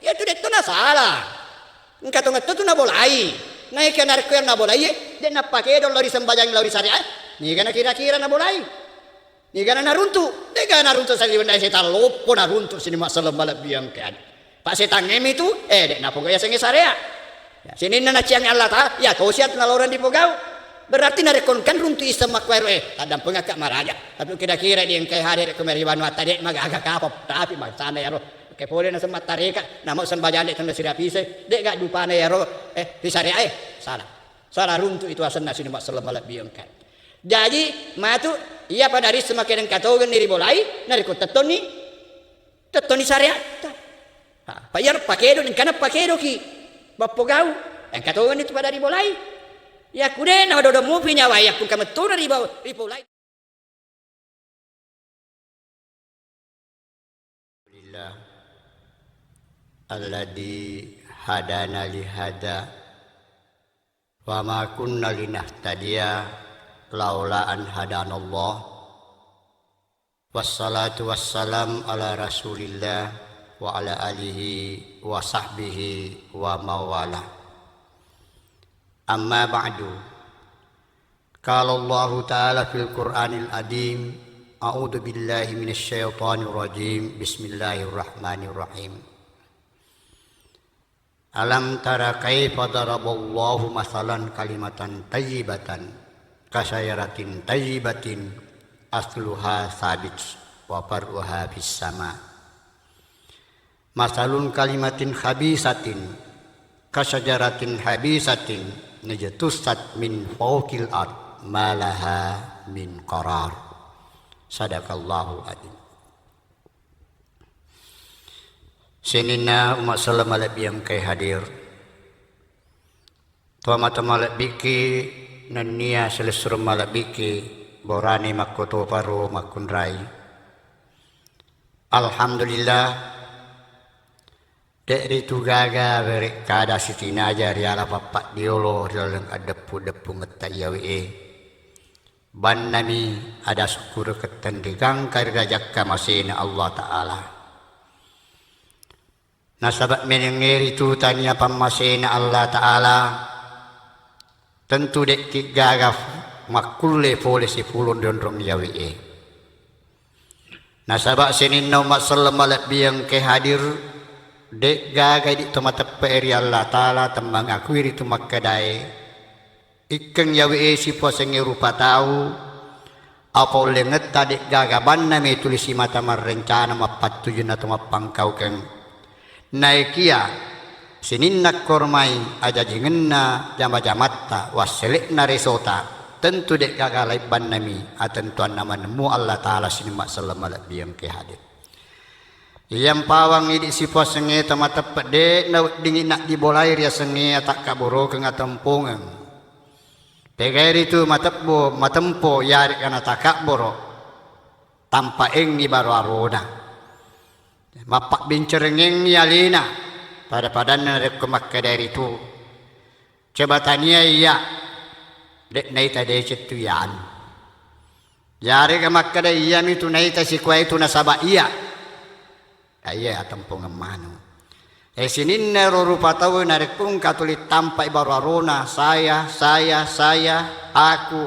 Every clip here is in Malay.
Ya tu dek tu na salah. Engkau tu ngetu tu na bolai. Naik ke narko yang na bolai. Dek na pakai dong lori sembahyang lori syariat. Ni kana kira-kira na bolai. Ni kana na runtuh. Dek kana runtuh sa liwan setan lopo na runtuh sini masalah balap biang kan. Pak setan ngemi tu dek na pogaya sengi syariat. Ya, sini na ciang Allah ta. Ya kau siat na loran di pogau. Berarti narekonkan runtuh isem makwaru tadam pengakak maraja. Tapi kira-kira dia yang kaya hadir kemari banu tadi magagak kapop tapi magsana ya roh. Kaya boleh na semat tarika namo sembahyang dek tanda sirapise dek gak dupa na ya roh di syariah salah runtuh itu asan nasi mak salam balap biangkan. Jadi matu iya pada hari semakin katogen diri bolai narikot tetoni syariah. Payar pakedo dan kana pakedo ki bapogau yang katogen itu pada hari bolai. Ya kude na dodo mu pinya wa ya kun kametuna ripolai. Alhamdulillah alladzi hadana li hada wa ma kunna linahtadiya laula an hadanallah. Wassalatu wassalam ala Rasulillah wa ala alihi wa sahbihi wa mawala. Amma ba'du. Qala Allah Ta'ala fil Qur'anil Adim, a'udzu billahi minasy syaithanir rajim. Bismillahirrahmanirrahim. Alam tara kaifa daraballahu masalan kalimatan thayyibatan kasyajaratin thayyibatin asluha sabit wa far'uha fis sama. Masalun kalimatin khabisatin kasyajaratin habisatin najtusat min fawqil ard malaha min qarar. Sadaqallahu adzim. Sinina umat salam alab yang kay hadir. Tua mata malak biki nania selesur malak biki borani makoto paru makunrai. Alhamdulillah dek ritu gaga berek kada sitina aja riala papak diolo rialang adepu-depu ngetayawi ban nami ada syukur ketendigang karga jakka masina Allah Ta'ala. Nasabat menengeri tu tanya pamasina Allah Ta'ala tentu dek gaga makulle pole si pulun dondrong yawi nasabat sinin umat salam alat biang ke hadir dek gagai di tempat peri Allah Ta'ala tembang aku iri tu makadai ikeng yawi si posenge rupa tahu apa lenget tadi gagaban nami tulisi mata merencana mapat tujuan atau mapangkau keng naikia sinin nak kormai aja jingenna jama-jamatta waselik narisota tentu dek gagalai ban nami atentuan nama nemu Allah Ta'ala sini mak salam alat biang ke hadir. Yang pawang ini si pos senge tamat tepat dek nak dingin nak dibolai ria senge tak kaburo ke ngatempungan. Tegari itu matepbo matempo yari kana tak kaburo tanpa engi baru arona. Mapak bincerengeng yalina pada padan rek kemakka dari itu. Coba tanya iya dek nai tadi cetuyan. Yari kemakka dari iya itu nai tasi kuai itu nasaba iya. Ayah tempung emanu. Sinin nero rupa tahu narekung katulit tampai baru arona saya, aku.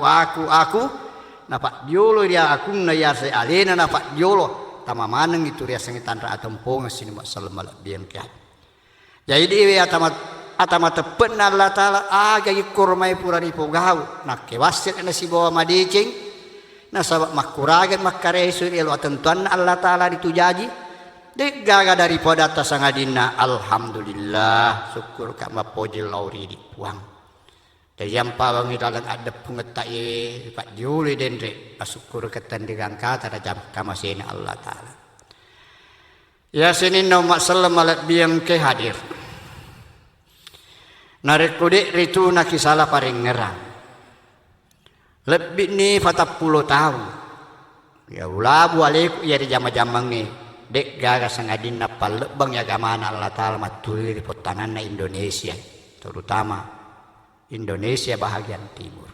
Napak diolo dia aku na ya se alena napak diolo. Tama maneng itu dia sengitan ra tempung sini mak salam alak biang kiat. Jadi dia atama tepet na Allah Ta'ala agak kurmai pura di pogau. Nak kewasit na si bawa madicing. Na sabab makuragan makaresu elo atentuan Allah Ta'ala ditujaji. Dek gaga daripada atas sangadina alhamdulillah syukur kak mapoji lauri dipuang. Dan yang pawang dalam ada pengetai pak juli dendre syukur ketendigan kata ada jam kamasina Allah Ta'ala. Ya sini nama salam alat biang ke hadir. Narik kudik ritu nakisala paring ngerang. Lebih ni 40 tahun. Ya ulabu alik ya di jama-jamang ni. Dek gaga sangadin napal lebang ya gamana Allah Ta'ala matuli di potanan na Indonesia terutama Indonesia bahagian timur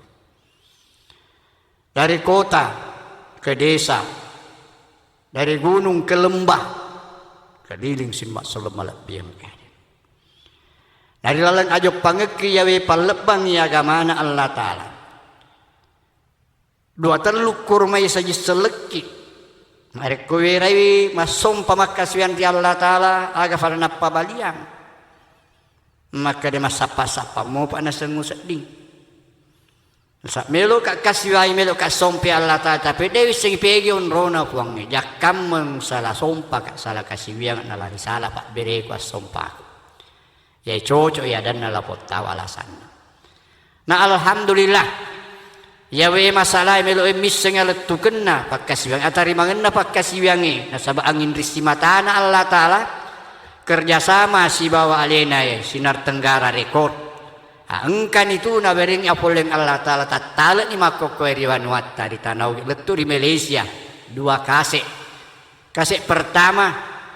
dari kota ke desa dari gunung ke lembah keliling simak salam malak biang kehadir. Dari lalang ajo pangeki yawe palebang ya agamana Allah Ta'ala. Dua teluk kurmai saja seleki. Mari kuwirai masom pamakaswian di Allah Ta'ala aga farana pabaliang. Maka dia masapa-sapa mau pak nasengu seding. Sa melo ka kaswai melo ka sompi Allah Ta'ala tapi dewi sing pegion rona puangne jakam meng salah sompa ka salah kaswiang na lari salah pak bere ku sompa. Ya cocok ya dan nalapot tahu alasan. Nah alhamdulillah ya we masalah melo emis sing aletukenna pak kaswiang atari mangenna pak kaswiange nasaba angin risimatana Allah Ta'ala kerjasama si bawa alena ya sinar tenggara rekod. Engkan itu na bering apoleng Allah Ta'ala tatala ni makoko Vanuatu di tanah letu di Malaysia 2 kasek. Kasek pertama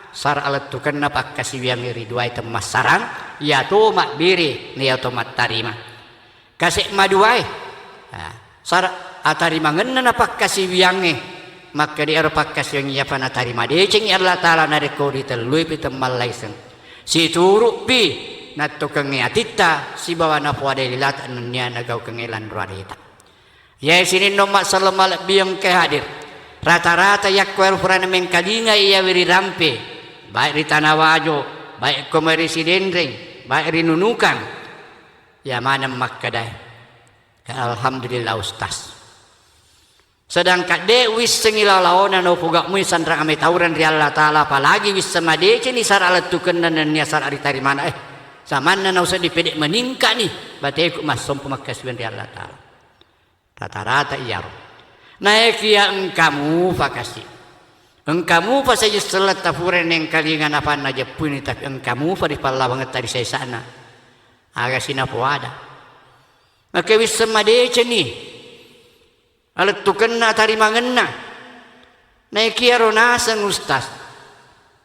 sar aletukan na pak kaswiang iri 2 item masarang ya to mak biri ni otomat tarima. Kasek maduai sar atari mangenna na pak kaswiange maka di pak kaswiang ya pana tarima deceng Allah Ta'ala na rekodi telui pitem malaisen si turuk pi nato kenge atita si bawa na puade lilat anunya nagaw kengelan ruadita. Ya sini nomak salam malak biang kehadir. Rata-rata yak kwel furana mengkalinga iya wiri rampe. Baik di tanah wajo, baik komeri sidendring, baik di nunukan. Ya mana makkadai. Alhamdulillah ustaz. Sedang kade wis sengilalaona no pugak mu sandra ame tauran ri Allah Ta'ala apalagi wis samade ni sar alatuken dan nya sar ari tari mana Samana na usah dipedek meningkat nih. Batai ku masom pemakaswian di Allah Ta'ala. Rata-rata iya roh. Naik ya engkamu fakasi. Engkamu pa saja selat tapuren yang kalingan apa na Jepun tapi engkamu pa di pala banget tadi saya sana. Aga sinapo ada. Maka wis semadece nih. Alat tukenna tari mangenna. Naik ya roh nasang ustaz.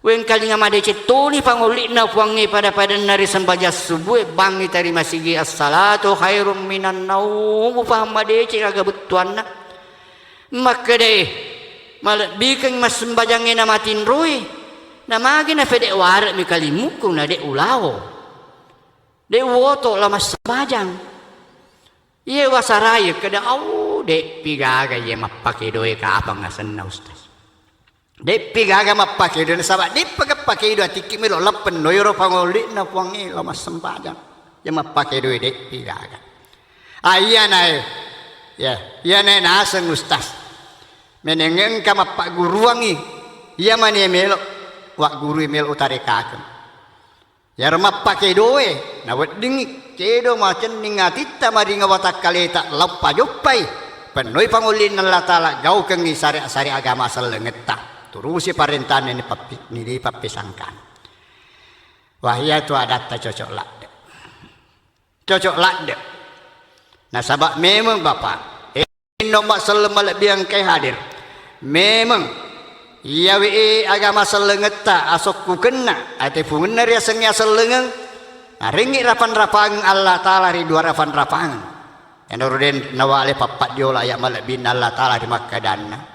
Wen kalinga madece tuli panguli na puangi pada nari sembaja subuh bangi tari masigi as-salatu khairum minan naum paham madece agak betuan na maka deh malah bikin mas sembajangnya na matin rui na magi na fede warak mi kalimuku na de ulawo de woto la mas sembajang iya wasaraya kada au de pigaga ye mapake doe ka apa ngasen na ustaz. Depi gaga mapake do sabat depi pake do tiki melo lepen noiro pangoli na puangi lo mas sembajang ya mapake do depi gaga ayah nae ya nae naseng ustaz menengen ka mapak guruangi ya mani melo wak guru melo utare kaken ya mapake doe na weding cedo macen ningatita mari ngawatak kaleta lepa jopai penoi pangoli na Allah Ta'ala gau kengi sari agama selengeta turusi parentan ini papisangkan. Wahia tu adat cocok lak. Cocok lak dek. Nah sabak memang bapak. Nombak salam malak biang kai hadir. Memang. Iya agama selengeta asok ku kena. Ate pungenar ya sengya selengeng. Nah ringi rapan Allah Ta'ala ri 2 rapan. Yang nurudin nawale papat jola ya malak bin Allah Ta'ala di Makkah.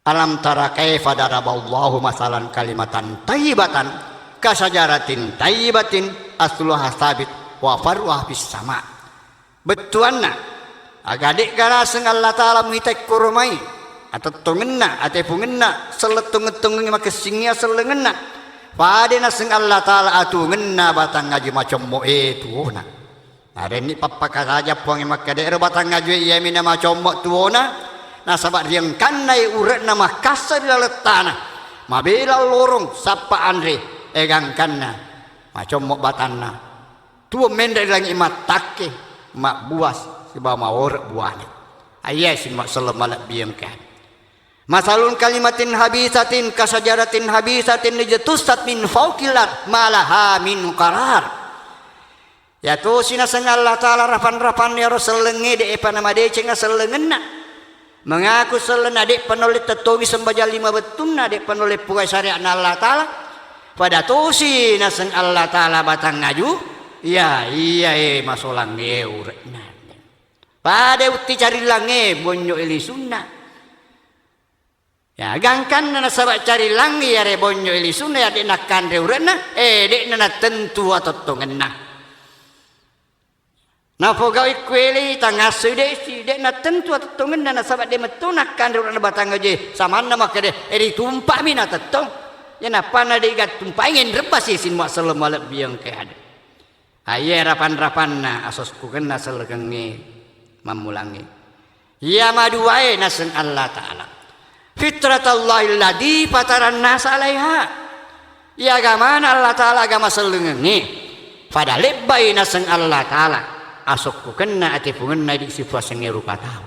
Alam tara kaifa daraballahu masalan kalimatan tayyibatan kasajaratin tayyibatin asluha sabit wa far'uha bis sama. Betuanna agadik garaseng Allah Ta'ala mitek kurmai atau tungenna ate pungenna seletung-tung makesingnya selengenna padena seng Allah Ta'ala atungenna batang ngaji macam mo tuona. Ada ni papaka saja puang makade batang ngaji iya mina macam mo tuona. Nah sabat yang kanai urat nama kasar dalam tanah mabela lorong sapa andre egang kanna macam mok batanna tua mendai langi matake mak buas siba mawor buane ayah si mak salam malak biam kan masalun kalimatin habisatin kasajaratin habisatin lijatusat min fauqilat malaha min qarar ya tu sinasang Allah Ta'ala rapan ya rasulenge de apa nama de cenga selengenna mengaku selen adik penulis tetugi sembaja 5 betul adik penulis puai syariat Allah Ta'ala pada tosi naseng Allah Ta'ala batang ngaju iya masulang urat nade pada uti cari lange bonyo ili sunnah Ya gangkan na sabak cari langi ya rebonyo ilisuna ya dek nak kandre urena dek na tentu atau tongenna. Na pogau ikweli tangasu dek na tentu atau tongenna na sabak de metunak kandre urena batang aje sama na makade tumpah mina tetong. Ya napa na dek gat tumpah ingin rebas isin mak salam malap biang ke ada. Aye rapan na asosku kena selegengi mamulangi. Ya maduai nasen Allah Ta'ala. Fitratallahi alladhi fataran nas 'alaiha. Ya agama Allah Taala agama selengengi. Pada lebay naseng Allah Taala asok kena ati pungenna di sifat senge rupa tahu.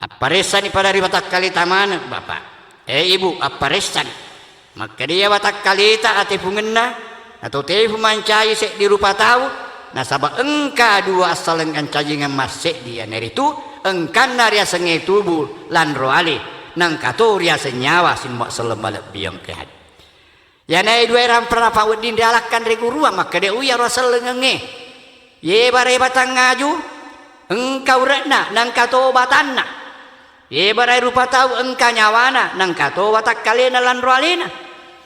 Aparesan pada ribatak kali taman bapak. Ibu aparesan. Maka dia batak kali ta ati pungenna atau tefu mancai sek di rupa tahu. Nasaba engka dua saleng ancajingan masek dia neritu engkan naria senge tubuh lan roali. Nang katoria senyawa sin mak selemalak biang kehat. Ya nai dua ram prapa udin dialakkan regurua maka dia uya rasal ngenge. Ye bare batang ngaju engkau rekna nang kato batanna. Ye bare rupa tahu engka nyawana nang kato watak kalena lan roalena.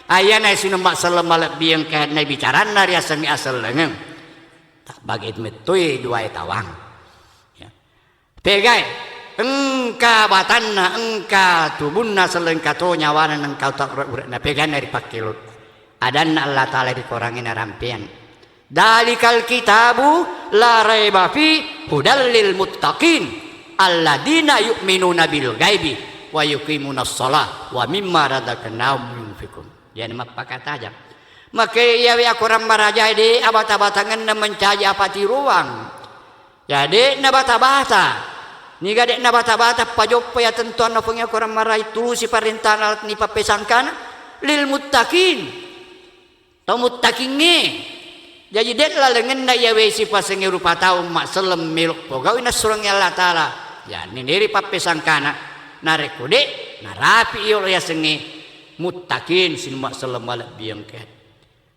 Aya nai sin mak selemalak biang kehat nai bicaran naria sengi asal lengeng. Tak bagit metoi dua tawang. Ya. Pegai engka batanna engka tubunna selengkato nyawana engkau tak urat pegan dari pakilut adanna Allah Taala dikorangin rampian dalikal kitabu la raiba fi hudal lil muttaqin alladzina yu'minuna bil ghaibi wa yuqimunas shalah wa mimma razaqnahum yunfikun ya nama pakataja maka ya koram maraja de abata-batangan mencari apa di ruang ya de na bata-bata ni gadek na bata-bata pajopo ya tentuan na pengya korang marai tu si parintahan alat ni papesangkan lil muttaqin tau muttaqin nge jadi dek la lengen na ya wesi pasenge rupa tau mak selem miluk pogau ina surang ya Allah Taala ya ni niri papesangkana narek kode narapi iyo ya senge muttaqin sin mak selem malak biang ke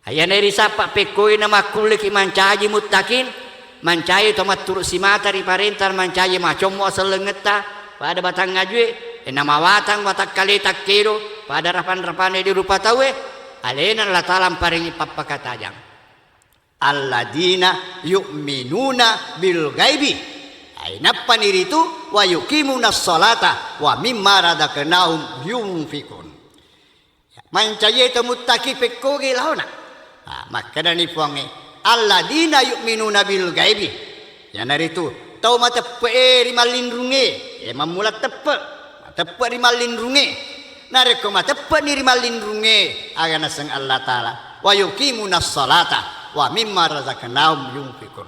aya niri sapa pekoi na makulik iman caji muttaqin mancai tomat turut si mata di parentar mancai macam mo selengeta pada batang ngajue nama watang watak kali tak kiro pada rapan di rupa tawe alena Allah Taala paringi papakatajang alladzina yu'minuna bil ghaibi aina paniritu wa yuqimunas salata wa mimma razaqnahum yunfikun mancai to muttaqi pekkoge laona maka dani puange alladzina yu'minuna bil ghaibi ya naritu tau mata peeri malindrunge mamulat tepe rimalindrunge nareko mata peeri malindrunge agana sang Allah Taala wa yuqimunas salata wa mimma razaqnahum yunfikun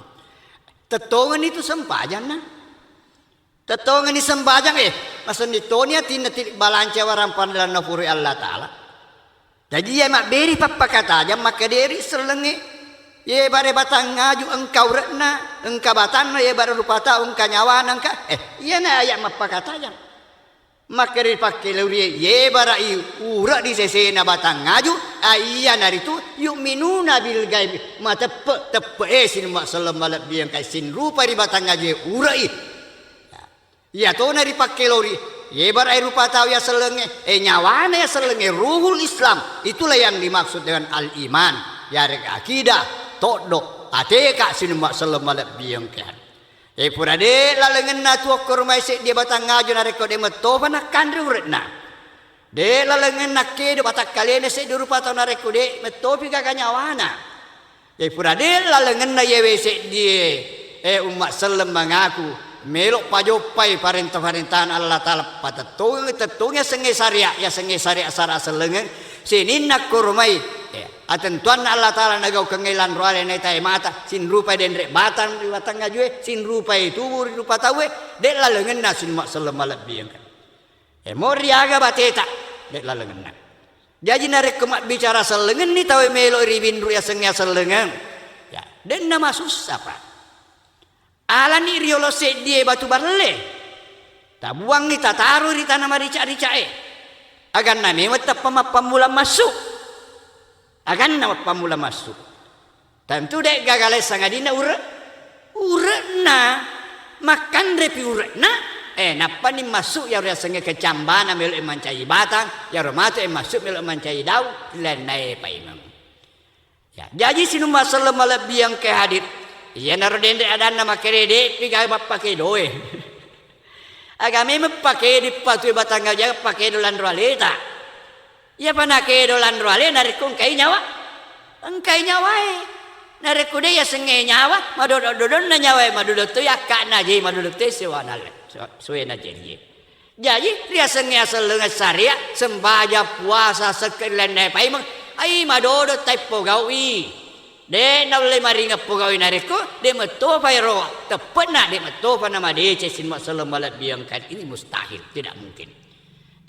tetongan itu sembahyang na tetongan ni sembahyang maksud nitonia tinati balanca waram pandalan nafuri Allah Taala jadi ya mak beri papakata jam maka deri selenge ye bare batang ngaju engkau rekna engka batanna ye bare rupa tau engka nyawana engka iya na ayak mapakatanya maka dipakai leuri ye bara ura di sesena batang ngaju iya naritu yu'minuna bil ghaib ma tepe sin mak salam malap biang kai sin rupa di batang ngaju ura iya to na dipakai leuri ye bara rupa tau ya selenge nyawana ya selenge ruhul Islam itulah yang dimaksud dengan al iman ya rek akidah todok ateka sin mak salam malap biang kan purade lalengen na tu kormai se dia batang ngaju na reko de meto pana kandre uretna de lalengen nak ke de batak kalene se di rupa tau na reko de meto piga kanyawana purade lalengen na yewe se die umat salam mengaku melok pajopai parentahan Allah Taala patetungnya senge syariat ya senge syariat sara selengen sinin nak kormai atentuan Allah Taala nagau kengelan roale nai tai mata sin rupa dendrek batang di batang ngajue sin rupa tubuh di rupa tawe dek lalengen na sin mak salam malap biang moriaga bateta dek lalengen na jadi narek kemak bicara selengen ni tawe melo ribin ruya sengnya selengen ya den nama susah pak alani riolo sedie batu barle tak buang ni tak taruh di tanah marica-rica agan nami metap pamula masuk akan nama pamula masuk tentu dek gagale sangadina urena makan repi urena napa ni masuk ya ria senge kecambana melu mancai batang ya romatu masuk melu mancai dau lenai paimam ya jadi sinu masalah lebih yang ke hadir ya narodende ada nama kerede pigai pakai doe agame pakai di patu batang aja pakai dolan roaleta ya panake dolan roale narikung kai nyawa engkai nyawai narikude ya senge nyawa madododon na nyawa madodot tu ya kana je madodot te sewana suena jadi dia senge asal lengan syariat sembaja puasa sekelen pai mang ai madodot tai pogawi de na le maringa pogawi nariku de meto pai ro tepena de meto pa nama de cesin masalah malat biangkan ini mustahil tidak mungkin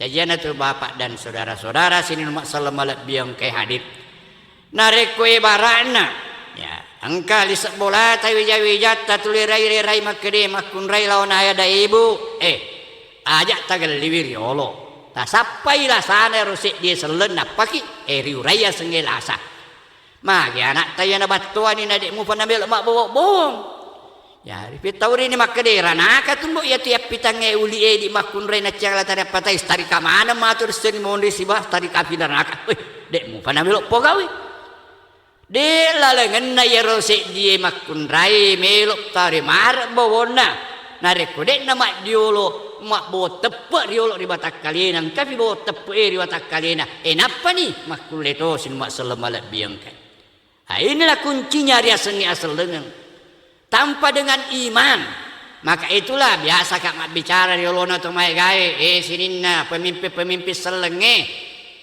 jadi tu bapak dan saudara-saudara sini masalah malat biangkai hadir nariku ibaratna ya angka lisak bola tawi jawi-jat tatuli rai makede makun rai lawan ayah da ibu ajak tagal liwir yolo ta sapai la sana rusik dia selen napaki riu raya sengelasa magi anak tayana batuan ni nadek mu panambil mak bobong ya pitawri ni makede ranaka tumbo ya tiap pitange uli di makun rai nacang la tare patai stari ka mana matur sen mondi sibah stari ka pidanaka dek mu panambil pogawi de lalengan na yerosik die makun rai melok tari mar bawona nareku dek nama diolo mak bo tepe diolo di batak kalina tapi bo tepe di batak kalina napa ni makun leto sin mak selemalat biangkan inilah kuncinya dia sengi asal dengan tanpa dengan iman maka itulah biasa kak mak bicara diolo na tumai gae sininna pemimpin selenge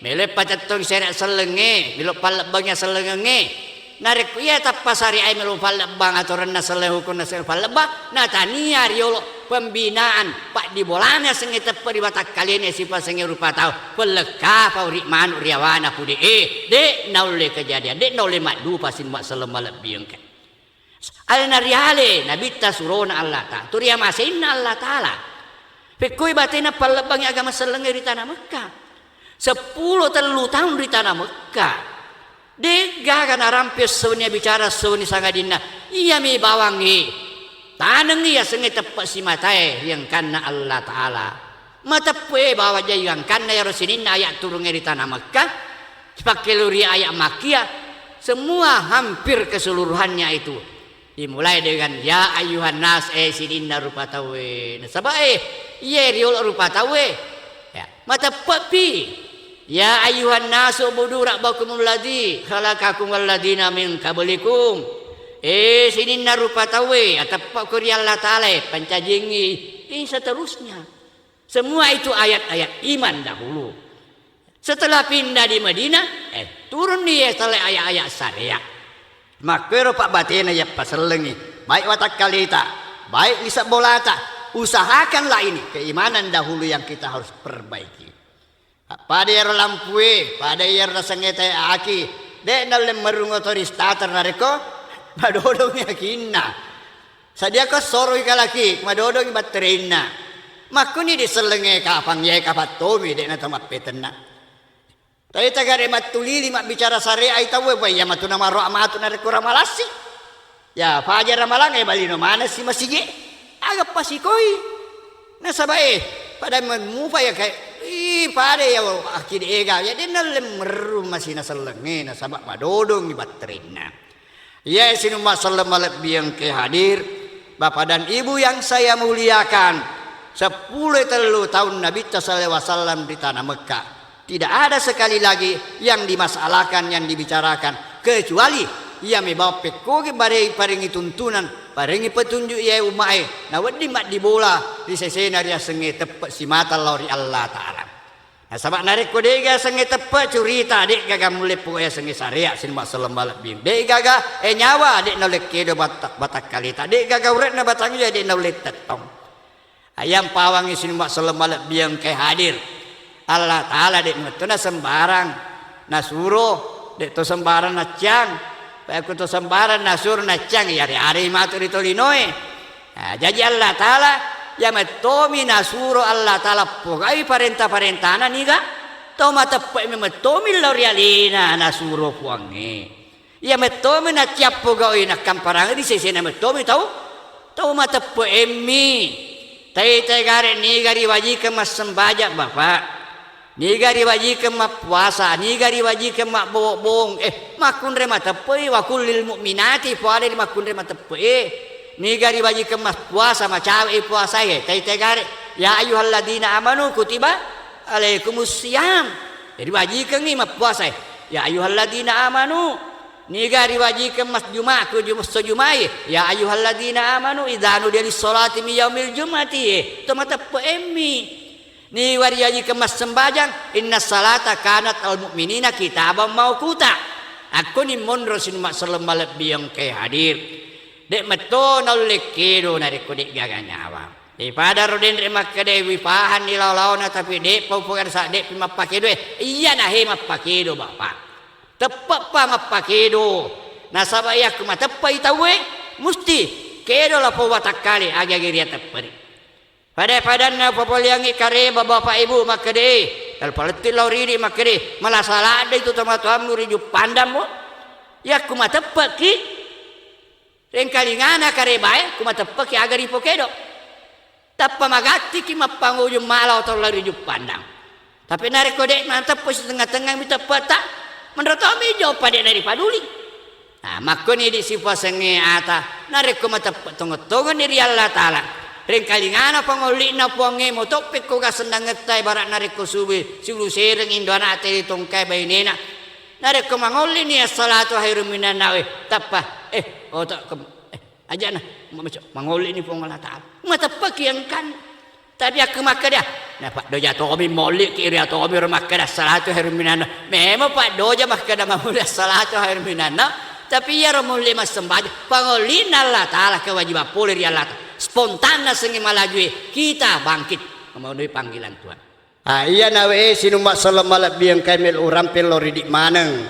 mele pacatong serak selenge bilo palebangnya selenge narik ya tapasari ai melu palebang atau renna seleng hukum nasel palebang na tania riolo pembinaan pak di bolanya senge tepe di batak kalian sipa senge rupa tahu peleka pauri manu riawana pudi de naule kejadian de naule madu pasin mak selema lebih engke al nariale nabi tasurona Allah ta turia masinna Allah taala pekoi batena palebang agama selenge di tanah Mekah 10 tahun di tanah Mekah. Dega kan arampes sewnya bicara sewni sangadina. Iya mi bawangi. Taneng iya senge tepat si matai yang karena Allah Ta'ala. Mata pue bawa jaya yang karena ya Rasulin ayat turunnya di tanah Mekah. Sepakai luri ayat Makkiyah. Semua hampir keseluruhannya itu. Dimulai dengan ya ayuhan nas sidinna rupa tawe. Nasabah iya riol rupa tawe. Ya, mata papi. Ya ayuhan nasu budu rabbakumul ladzi khalaqakum walladzina min qablikum. Sininna rupa tawe atapak kuri Allah Ta'ala pancajingi. Seterusnya. Semua itu ayat-ayat iman dahulu. Setelah pindah di Madinah, turun dia setelah ayat-ayat syariat. Maka pak batina ya paselengi. Baik watak kalita, baik lisak bolata. Usahakanlah ini keimanan dahulu yang kita harus perbaiki. Pada yang lampue, pada yang rasangete aki, dek dalam merungo toristater nareko, madodong yakina. Sadia ko soroi kalaki, madodong baterina. Makuni diselenge kapang ye kapatomi dek na tamat petena. Tadi tagare matulili mak bicara sare ai tawe bay ya matuna maro amatu nareko ramalasi. Ya fajar ramalang balino mana si masige? Agak pasikoi. Nasabae pada memupa ya kayak pada ya akhir ega ya dia nalem merum masih naselenge nasabak madodong di baterina. Ya sinu masalah malat biang ke hadir Bapak dan Ibu yang saya muliakan 10 tahun Nabi sallallahu alaihi wasallam di tanah Mekah. Tidak ada sekali lagi yang dimasalahkan yang dibicarakan kecuali ia membawa pekoge paringi tuntunan paringi petunjuk ya umai na wedi mak dibola di sesena dia senge tepat si mata lori Allah Ta'ala. Nah sabak narik ko dega senge tepat curita dek gaga mulai pokoya senge syariat sin mak selembal bim dek gaga nyawa dek nolek kedo batak kalita dek gaga uret na batang ya dek nolek tetong ayam pawang sin mak selembal biang ke hadir Allah Ta'ala dek metuna sembarang nasuro dek to sembarang nacang aku tu sembarang nasur nacang ya hari matur itu linoe. Nah, jadi Allah Ta'ala ya metomi nasuro Allah Ta'ala pogai parenta-parentana niga to mata metomi lorialina nasuro puange. Ya metomi na tiap pogai na kamparang di sesena metomi tahu mata emi Tai gare ni gari wajib mas sembaja bapak. Ni gari wajib mak puasa, ni gari wajib mak bohong. Makun re mata pei wa kulil mukminati puade makun re mata pei. Ni gari wajib mas puasa macam puasa ye. Tai gare ya ayyuhalladzina amanu kutiba alaikumus syiyam. Jadi wajib ni mak puasa. Ya ayyuhalladzina amanu ni gari wajib mas Jumat ku Jumat ya ayyuhalladzina amanu idza nudiya lis-sholati min yaumil jumati to mata poemi ni wari wajib mas sembahyang innas salata kanat al mu'minina kitaban mauquta aku ni mon rasulullah sallallahu alaihi wasallam ke hadir dek meto nolek kedo nari ko dek gaganyawa daripada roden remak kede wipahan ni law-lawna tapi dek paupukan sa dek mapakedo iya nah he mapakedo bapak tepat pa mapakedo nasabaya kuma tepai tawe musti kedo la po watakali agagi tepari pada na popoliangi kare bapak ibu makade dal paletil lauridi makade malah salada itu tama tuamu riju pandam mo ya kuma tepaki rengkalingana kare bae kuma tepaki agari pokedo tappa magatti ki mapangujum malau to riju pandam tapi narik kode mantap pos tengah-tengah minta peta menurut kami jauh pada dari paduli. Nah, makanya di sifat senge ata narik ko mata tunggu ni Allah taala. Rengkalingana pangoli na ponge mo topik ko ka sendang ngetay barak narik ko subi silu sereng indona ate tongkay baynena. Narik ko mangoli ni salatu khairum minan nawe tappa aja na mangoli ni pong Allah taala. Mata pakian kan tapi aku makan dia. Nah Pak Doja tu kami molik kiri atau kami makan salatu khairum minan. Memang Pak Doja makan mamudah salatu khairum minan. Tapi ya romuli mas sembah pangolin Allah taala kewajiban pulih Allah. Spontan sengi malajui kita bangkit memenuhi panggilan Tuhan. Iya nawe sinumba sallallahu alaihi kamil urampil lori di maneng.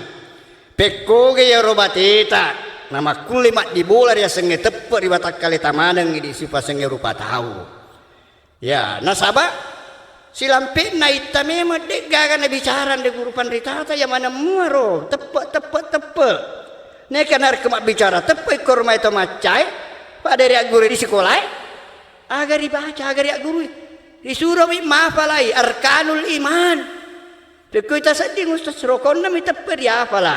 Pekko ge ya robatita. Nama kulimat di bola dia sengi tepe di batak kali tamaneng di sifat sengi rupa tahu. Ya, nasaba silampe na itame medek gagan bicara de guru pandritata ya mana muaro tepe ne kanar kemak bicara tepe korma itu macai pada ria guru di sekolah agar dibaca agar ria guru disuruh mafalai arkanul iman kita sedih ustaz rokonna mi tepe dia afala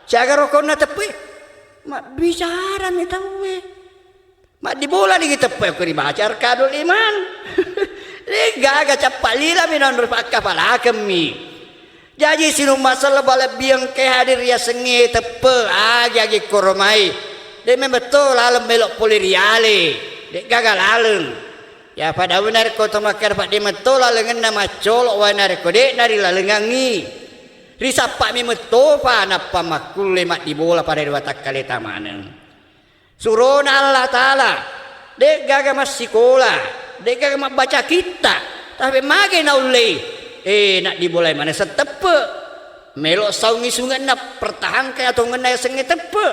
jaga rokonna tepe mak bicara mi tahu mak di bola di kita aku dibaca arkanul iman gaga capak lila minon berpakka pala kami jadi sinu masalah balap biang ke hadir ya sengi tepe aja gi koromai de membetul alam melok poliriale de gagal alam ya pada benar ko to makar pak de metul alengan nama colok wanar ko de nari lalengangi risapa mi metopa napa makul lemak di bola pada watak kali tamanen surona Allah taala de gaga mas sekolah deka mak baca kita tapi mage naulei nak dibolai mana setepe melok saungi sungai nak pertahankan atau ngenai sengi tepe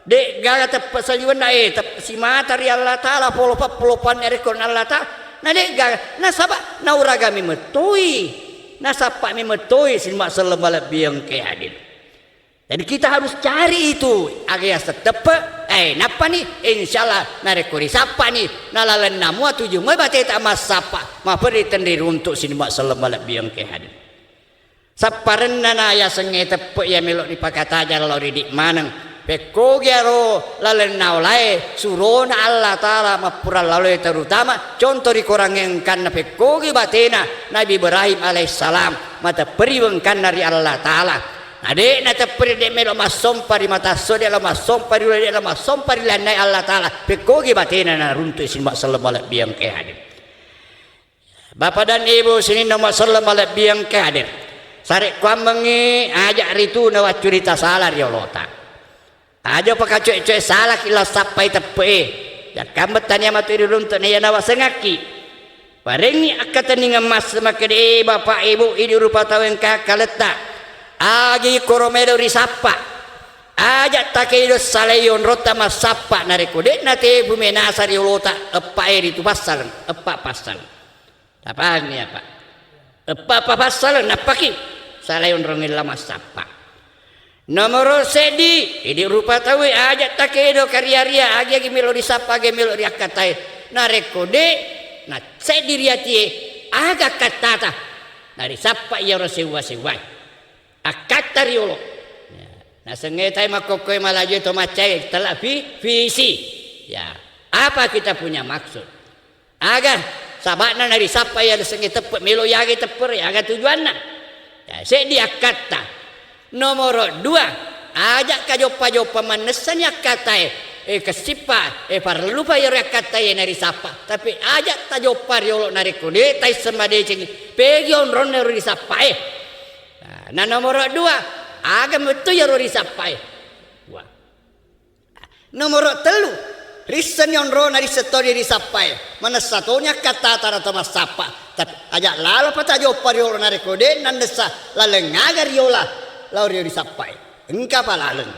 dek gaga tepe saliwan tepe si matari Allah taala polopan erekon Allah taala nah dek gaga nah sabak na uragami metoi nah sapa mi metoi sin mak selebal biang ke hadir. Jadi kita harus cari itu agar setepe napa nih insyaallah narekuri sapa nih nalalen namu tujuh mai bate tak mas sapa ma peri tendir untuk sini mak selebal biang ke hadir. Saparenna na ya senge tepe ya melok dipakata aja lo didik maneng peko gero lalen naulai surona Allah taala mapura lalu terutama contoh di korangengkan peko ge batena Nabi Ibrahim alaihissalam mata periwengkan dari Allah taala. Ade na tapri de melo masompari mata sode la masompari la masompari la nai Allah taala pekogi batena na runtu sin mak sallallahu biang ke hadir. Bapak dan Ibu sini nama sallallahu biang ke hadir. Sarek kuamengi ajak ritu na wacurita salah ya lota. Aja pakacuek-cuek salah kila sapai tepe. Ya kambetan ya materi runtu na nawa sengaki. Parengi akatani ngemas makade Bapak Ibu ini rupa tawen kakaleta. Agi koromelo risapa ajak takeido saleyon rota masapa nareko dek nate bumena sari lota epa itu pasal epa pasal apa ni apa epa pasal napaki saleyon rongil lama sapa nomor sedi ini rupa tahu ajak takeido karyaria agi melo risapa agi melo riakatai nareko dek na sai diriatie aga katata dari sapa ya sewa akata riolo na sengetai makokoi malaju to macai telah visi ya apa kita punya maksud aga sabana dari sapa ya sengi tepe melo yagi teper aga tujuanna ya sai dia kata nomor 2 ajak kajopa manesannya kata kesipa parlu pa yara kata nari sapa tapi ajak tajopar yolo nari kude tai semade cing pegion ron nari sapa nah nomor 2 agam betul yaro sapa wah nomor 3 risen yon ron nari setori di sapa mana satunya kata tara tama sapa tapi ajak lalu pa tajopar yolo nari kude nandesa lalengagar yola lauri di sapa engka pa laleng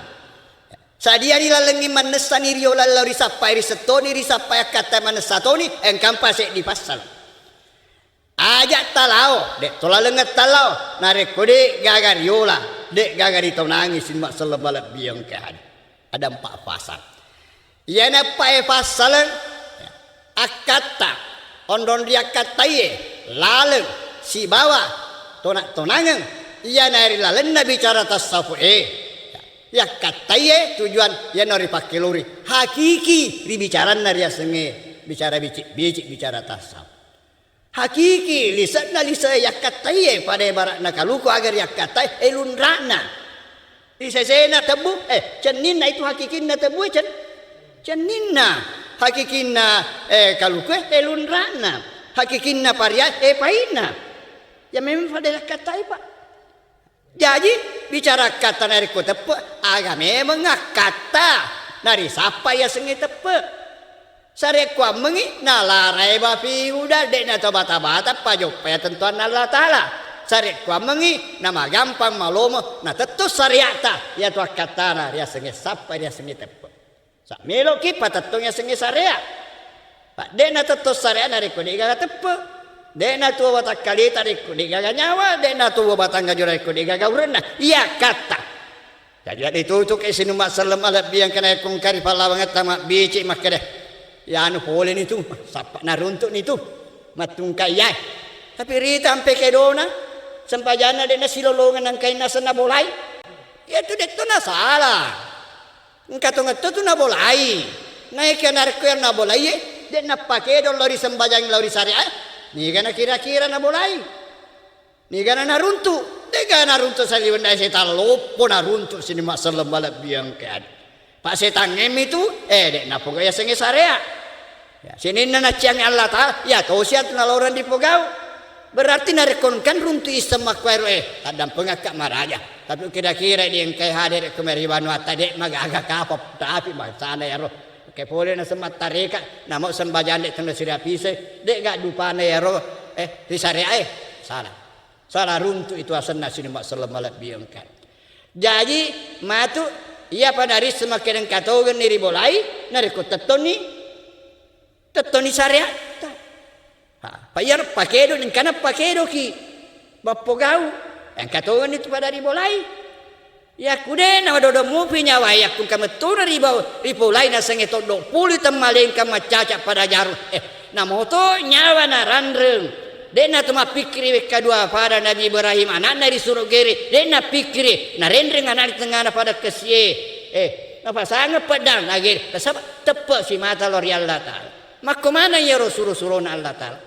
sadia dilalengi manesani riola lauri sapai risetoni risapai kata manesatoni engkam pasek di pasal ajak talao dek tolalenget talao narek kode gagar riola dek gagar itu nangis mak selebalap biang kehan ada 4 pasal yana pae pasal akata ondon dia kataye laleng si bawa tonangen iya nari lalen na bicara tasawuf ya kataye tujuan ya nari pakai lori hakiki dibicaran nari senge bicara bicik bicara tasawuf hakiki lisan lisa ya kataye pada barak nakaluku agar ya katai elun rana disesena tebu ceninna itu hakikinna tebu ceninna hakikinna kaluku elun rana hakikinna paria paina ya memang pada katai pak. Jadi bicara kata nari ko tepe aga memang kata nari sapa ya sengi tepe sare kwa mengi nalarai ba fi udah dek na bata pajok ya tentuan Allah taala sare kwa mengi nama gampang malomo na tetu syariata ya tua kata nari ya sengi sapa ya sengi tepe sa melo ki patatungnya sengi syariat pak dek na tetu syariat nari ko diga tepe dena tua batak kali tarik kudi gaga nyawa dena tua batang gajurai kudi gaga urena iya kata jadi itu kesinu masalam alat biang kena kong kari pala banget tamak bici makade ya anu polen itu sapa naruntuk itu matung kaya tapi rita ampe kedona sempajana dena silolongan ang kain nasa nabolai ya tu deto na salah engkato tu nabolai naik narko yang nabolai dena pakedo lori sembajang lori syariah ni gana kira-kira na bolai ni gana naruntu dega naruntu sali benda setan lopo naruntu sini mak salam balap biang kead pak setan ngem itu dek na pogaya senge sarea ya sini na ciang Allah taala ya kau siat na lauran di pogau berarti narekonkan runtu isem makwero tadam pengakak maraja tapi kira-kira dia engkai hadir kemari Vanuatu dek magaga kapop tapi sana ya roh ke pole na semat tareka na mau sembajan dek tanda siria pise dek gak dupane ya roh di syariah salah runtu itu asanna sini mak salam malat biangkan jadi matu iya padari semakin katogen niri bolai nariko tetoni syariah payar pakedo ning kana pakedo ki bapogau yang katogen itu padari bolai ya kude na dodo mupi nyawa ya kun kametura ribo lain na senge todo puli temaleng kama caca pada jaru na moto nyawa na randreng dena tuma pikiri kedua pada Nabi Ibrahim anak na disuruh gere dena pikiri na rendreng anak tengah pada kesie apa sangat pedang lagi sebab tepe si mata lori Allah taala mak mana ya rasul-rasulun Allah taala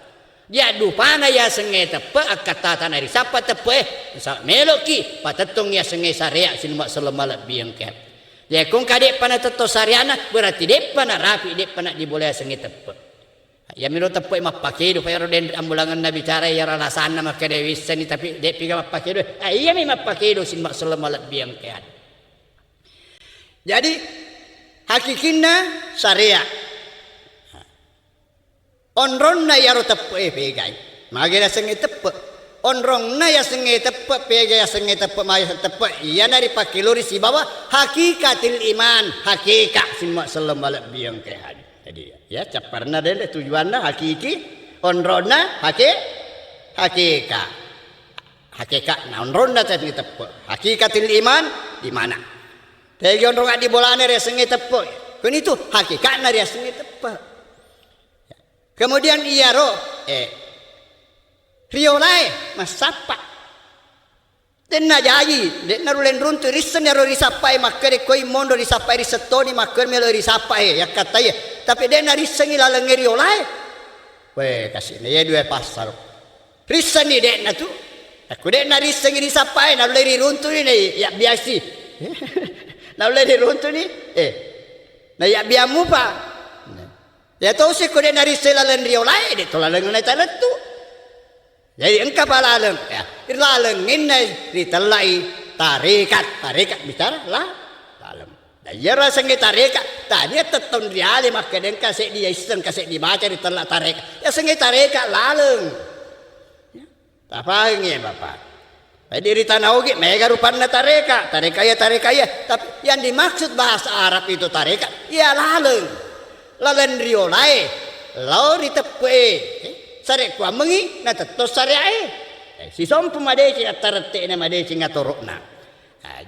dia dupana ya senge tepe akata tanari sapa tepe misal meloki patetong ya senge syariat sinma selemalat biang ke ya kung kadek pana teto syariana berarti dek pana rapi dek pana diboleh senge tepe ya milo tepe mak pakedo payaro den ambulangan nabi cara ya ralasana mak kede wisani tapi dek piga mak pakedo iya mi mak pakedo sinma selemalat biang ke jadi hakikinna syariat onron na yaro tepe pegai magera senge tepe onrong na ya senge tepe pegai senge tepe maya tepe iya dari pakilori si bawa hakikatil iman hakikat semua salam balap biang kehan jadi ya caparna deh tujuanna hakiki onronna hakikat na onronna tadi tepe hakikatil iman di mana tegi onrong di bolane re senge tepe kun itu hakikat na re senge tepe Kemudian ia riolai masapa. Denna jayi, denna rulen runtu rissen ero risapai makkere koi mondo risapai risettoni makkere melo risapai ya katai. Tapi denna rissen ilaleng riolai. Weh kasih ya dua pasal. Rissen ni denna tu. Aku denna rissen risapai na rulen runtu ni ya biasi. Na rulen runtu ni na ya biamu pa. Ya tahu sih kau denna rissen ilaleng riolai de tolaleng na taletu. Jadi engkau palaleng, ya, ilaleng ini ditelai tarekat bicara lah, dalam. Dan ia rasanya tarekat, tadi tetun riale maka engkau kasih dia isen kasih dibaca ditelak tarekat, ya sengai tarekat laleng. Tak faham ya bapak. Jadi di tanah ugi, mega rupanya tarekat ya, tapi yang dimaksud bahasa Arab itu tarekat, ya laleng, laleng riolai, lau ditepe. Sare kwa mengi na tetos sare si sompu madeci atarete na madeci ngatorokna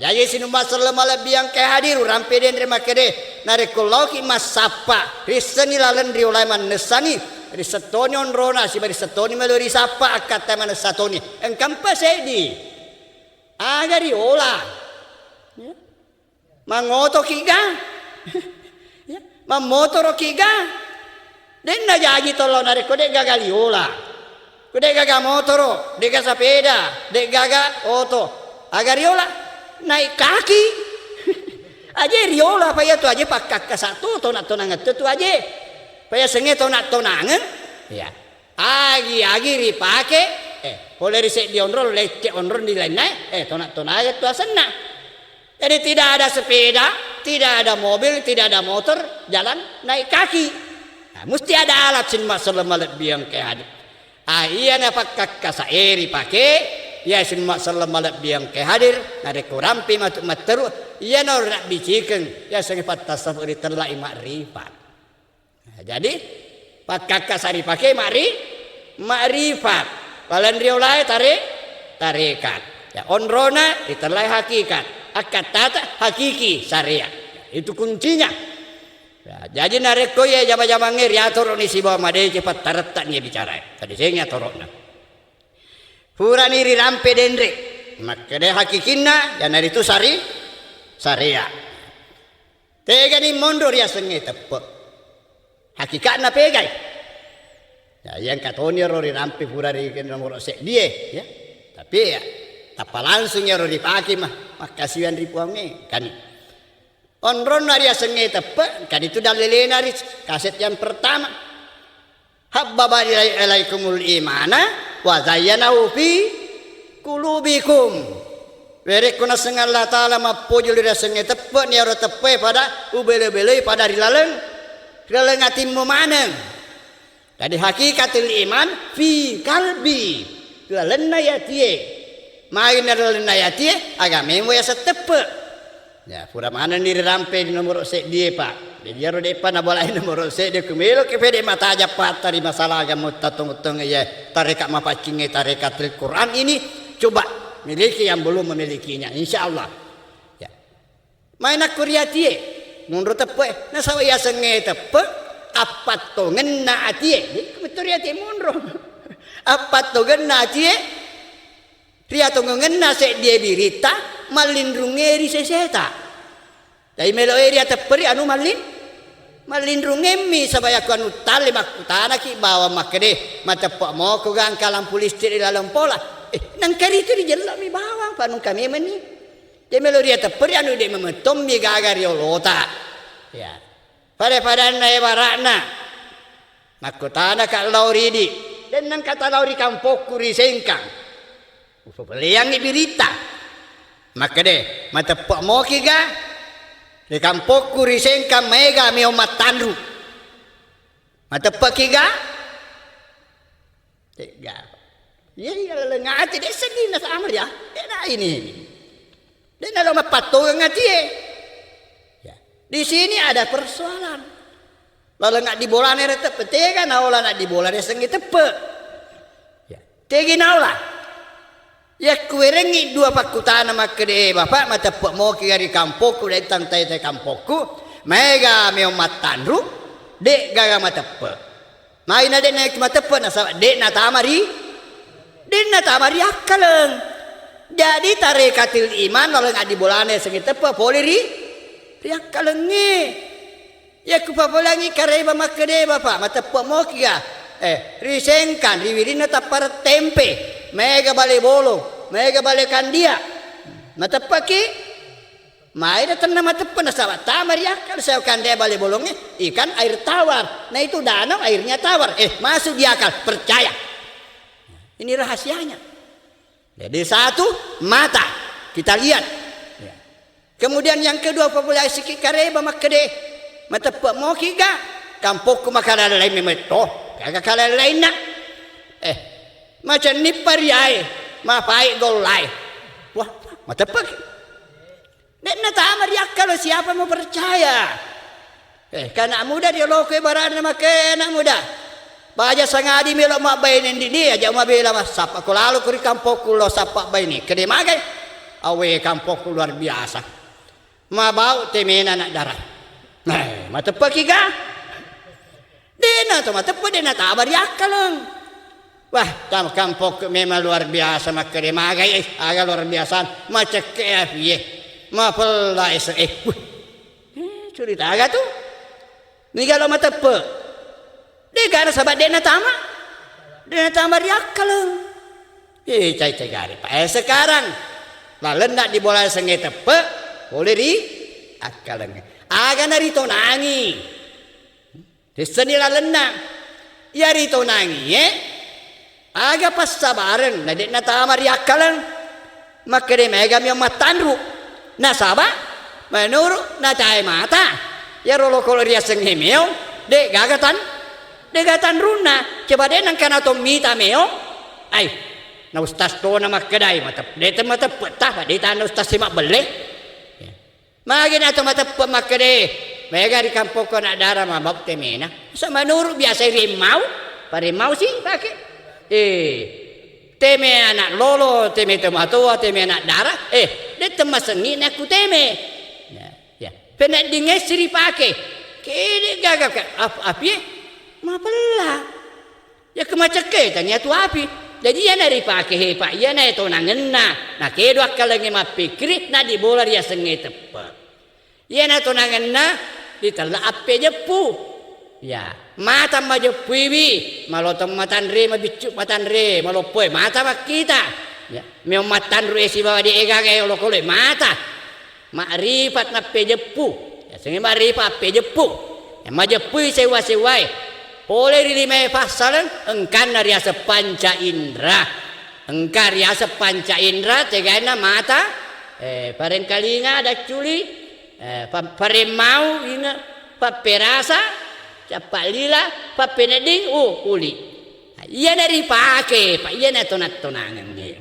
jadi sinumba sallallahu alaihi yang ke hadir rampe den remakede narekolloki masapa riseni lalen riolai manesani risetoni onrona si bari setoni melori sapa akata manesatoni engkampa sedi agari ola mangoto kiga mamotoro kiga denna jaji tolong narik kode gagaliola, kode gaga motoro, dega sepeda, dega gaga oto, agariola naik kaki, aja riola paya tu aja pakak ke satu tonangan tu aja, paya senge tonangan, ya, agi ripake, boleh risek di onrol, lecek onrol di lain tonangan tu asena, jadi tidak ada sepeda, tidak ada mobil, tidak ada motor, jalan naik kaki. Mesti ada alat sin sallallahu alaihi yang ke hadir. Iya na pakak kasaeri pake, ya sin sallallahu alaihi yang ke hadir, nade kurampi matuk materu, iya na rak bicikeun, ya sangat tasawuf terlai makrifat. Jadi pakak kasari pake makrifat. Balan riolai tarekat. Ya onrona diterlai hakikat. Akad tata hakiki syariat. Itu kuncinya. Ya, jadi nareko ya jama-jama ngeri atur ni si bawa made cepat taretaknya bicara. Tadi saya ngatorok na. Pura niri rampe dendre. Maka deh hakikinna ya nari tu saria. Tega ni mondor ya senge tepe. Hakikat na pegai. Ya yang katoni rori rampe pura ri nomor sek dia ya. Tapi ya tapa langsung ya rori paki mah makasihan ripuange kan. Onron naria senge tepe kan itu dalile nari kaset yang pertama habbaba ilaikumul imana wa zayyanahu fi qulubikum werek kuna sengal Allah taala mapojul ira senge tepe ni ora tepe pada ubele-bele pada rilaleng atimu maneng jadi hakikatul iman fi kalbi lalena ya tie main lalena ya tie agamemu ya setepe. Ya, pura mana ni rampe di nomor sek dia pak. Dia jaro depan na boleh nomor sek dia kumelo ke pede mata aja patah di masalah agama tatung-tung ya tarekat mapacing tarekat Al-Quran ini coba miliki yang belum memilikinya insyaallah. Ya. Main aku riatie menurut tepe na sawa ya senge tepe apa to ngena atie. Betul riatie munro. Apa to ngena atie? Ria to ngena sek dia birita malindrungeri seseta. Dai melo area teperi anu malindrungemi sabaya ku anu tali makutana ki bawa makede matepok mo ko gang kalam listrik di dalam pola. Nang kari itu dijella mi bawang panung kami meni. Dai melo area teperi anu de memetom mi gagari olota. Ya. Pada na barakna. Makutana ka lauridi dan nang kata lauri kampokku risengkang. Beliang ibirita. Maka deh mata pak mo kiga di kampokku risengka mega meo matanru mata pak kiga tiga iya ngati deh sedih nas amar ya ini dan ada mapato ngati ya di sini ada persoalan lalu nggak dibolane tepe tega naola nggak dibolane sengi tepe ya tegi naola. Ya kuerengi dua pakutana makede bapak mata pok mo kiri kampokku datang tai kampokku mega meo matanru dek gaga mata pok Main na den na kumatepa na sa den na tamari. Den na tamari akaleng. Jadi tarekatil iman lalang adi bolane sengi tepa poleri. Ri akalengi. Ya kupapolangi kareba makede bapak matepa mo kia. Risengkan riwirina tapar tempe. Mega bale bolo, mega bale kandia. Matepa ki. Mai datang nama tepen sahabat tamar ya kalau saya kandai balik bolongnya ikan air tawar. Nah itu danau airnya tawar. Masuk di akal percaya. Ini rahasianya. Jadi satu mata kita lihat. Kemudian yang kedua populasi kareba makade mata mau kiga kampok makanan lain memeto kagak kalah lain nak. Macam nipariai mapai golai. Wah mata pak. Nek na tamar yak kalau siapa mau percaya. Kana muda dia loko barana make anak muda. Baja sangadi melo mak bainin di dia aja mabela mas sapa ko lalu kuri kampok kulo sapa baini. Kede magai awe kampok luar biasa. Ma bau temena nak darah. Nah, matepa kiga. Dena to matepa dena tamar yak kalong. Wah, kampok memang luar biasa mak kede magai agak luar biasa macek ye. Mapel cerita agak tu ni kalau mata pe dia gara sahabat dia tama riak kaleng cai gari pak sekarang lalu nak dibola sengai tepe boleh ri akaleng aga narito nangi diseni lalu nak ya rito nangi aga pas sabaran nadik na tama riak kaleng makere megam yang matanru. Nah sahabat, menurut na cahaya mata, ya rolo kalau dia sengi meo, dek gagatan runa, coba dek nangkan atau mita meo, na ustas to nama kedai mata, dek mata petah, dek tan ustas simak beleh, magin atau mata pemak kedai, mega di kampung kau nak darah mabak temena, sama menurut biasa rimau sih pakai, teme anak lolo, teme tematua, teme anak darah, dia temas sengit aku teme. Ya. Penak dengar siri pakai. Kini gagap kan api mapelah. Ya kemacak ke tanya tu api. Jadi ya nari pakai pak, ya nari to nangena. Nah kedua kali ngi mapikri na di bola dia sengit tepat. Ya nari to nangena ditala api jepu. Ya, mata maju puiwi, malu matan re mabicu matan re, malu pui mata mak kita. Ya, meu matan re si bawa di ega kayak lo kole mata. Makrifat na pejepu. Ya, sengi makrifat pejepu. Ya, maju pui sewa-sewai. Oleh lima pasalan engkan dari asa panca indra. Engkar asa panca indra tegana mata. Paren kalinga ada culi. Paren mau ina paperasa. Capak lila, papeneding, uli. Ia nari pakai, pak. Ia nari tonangan dia.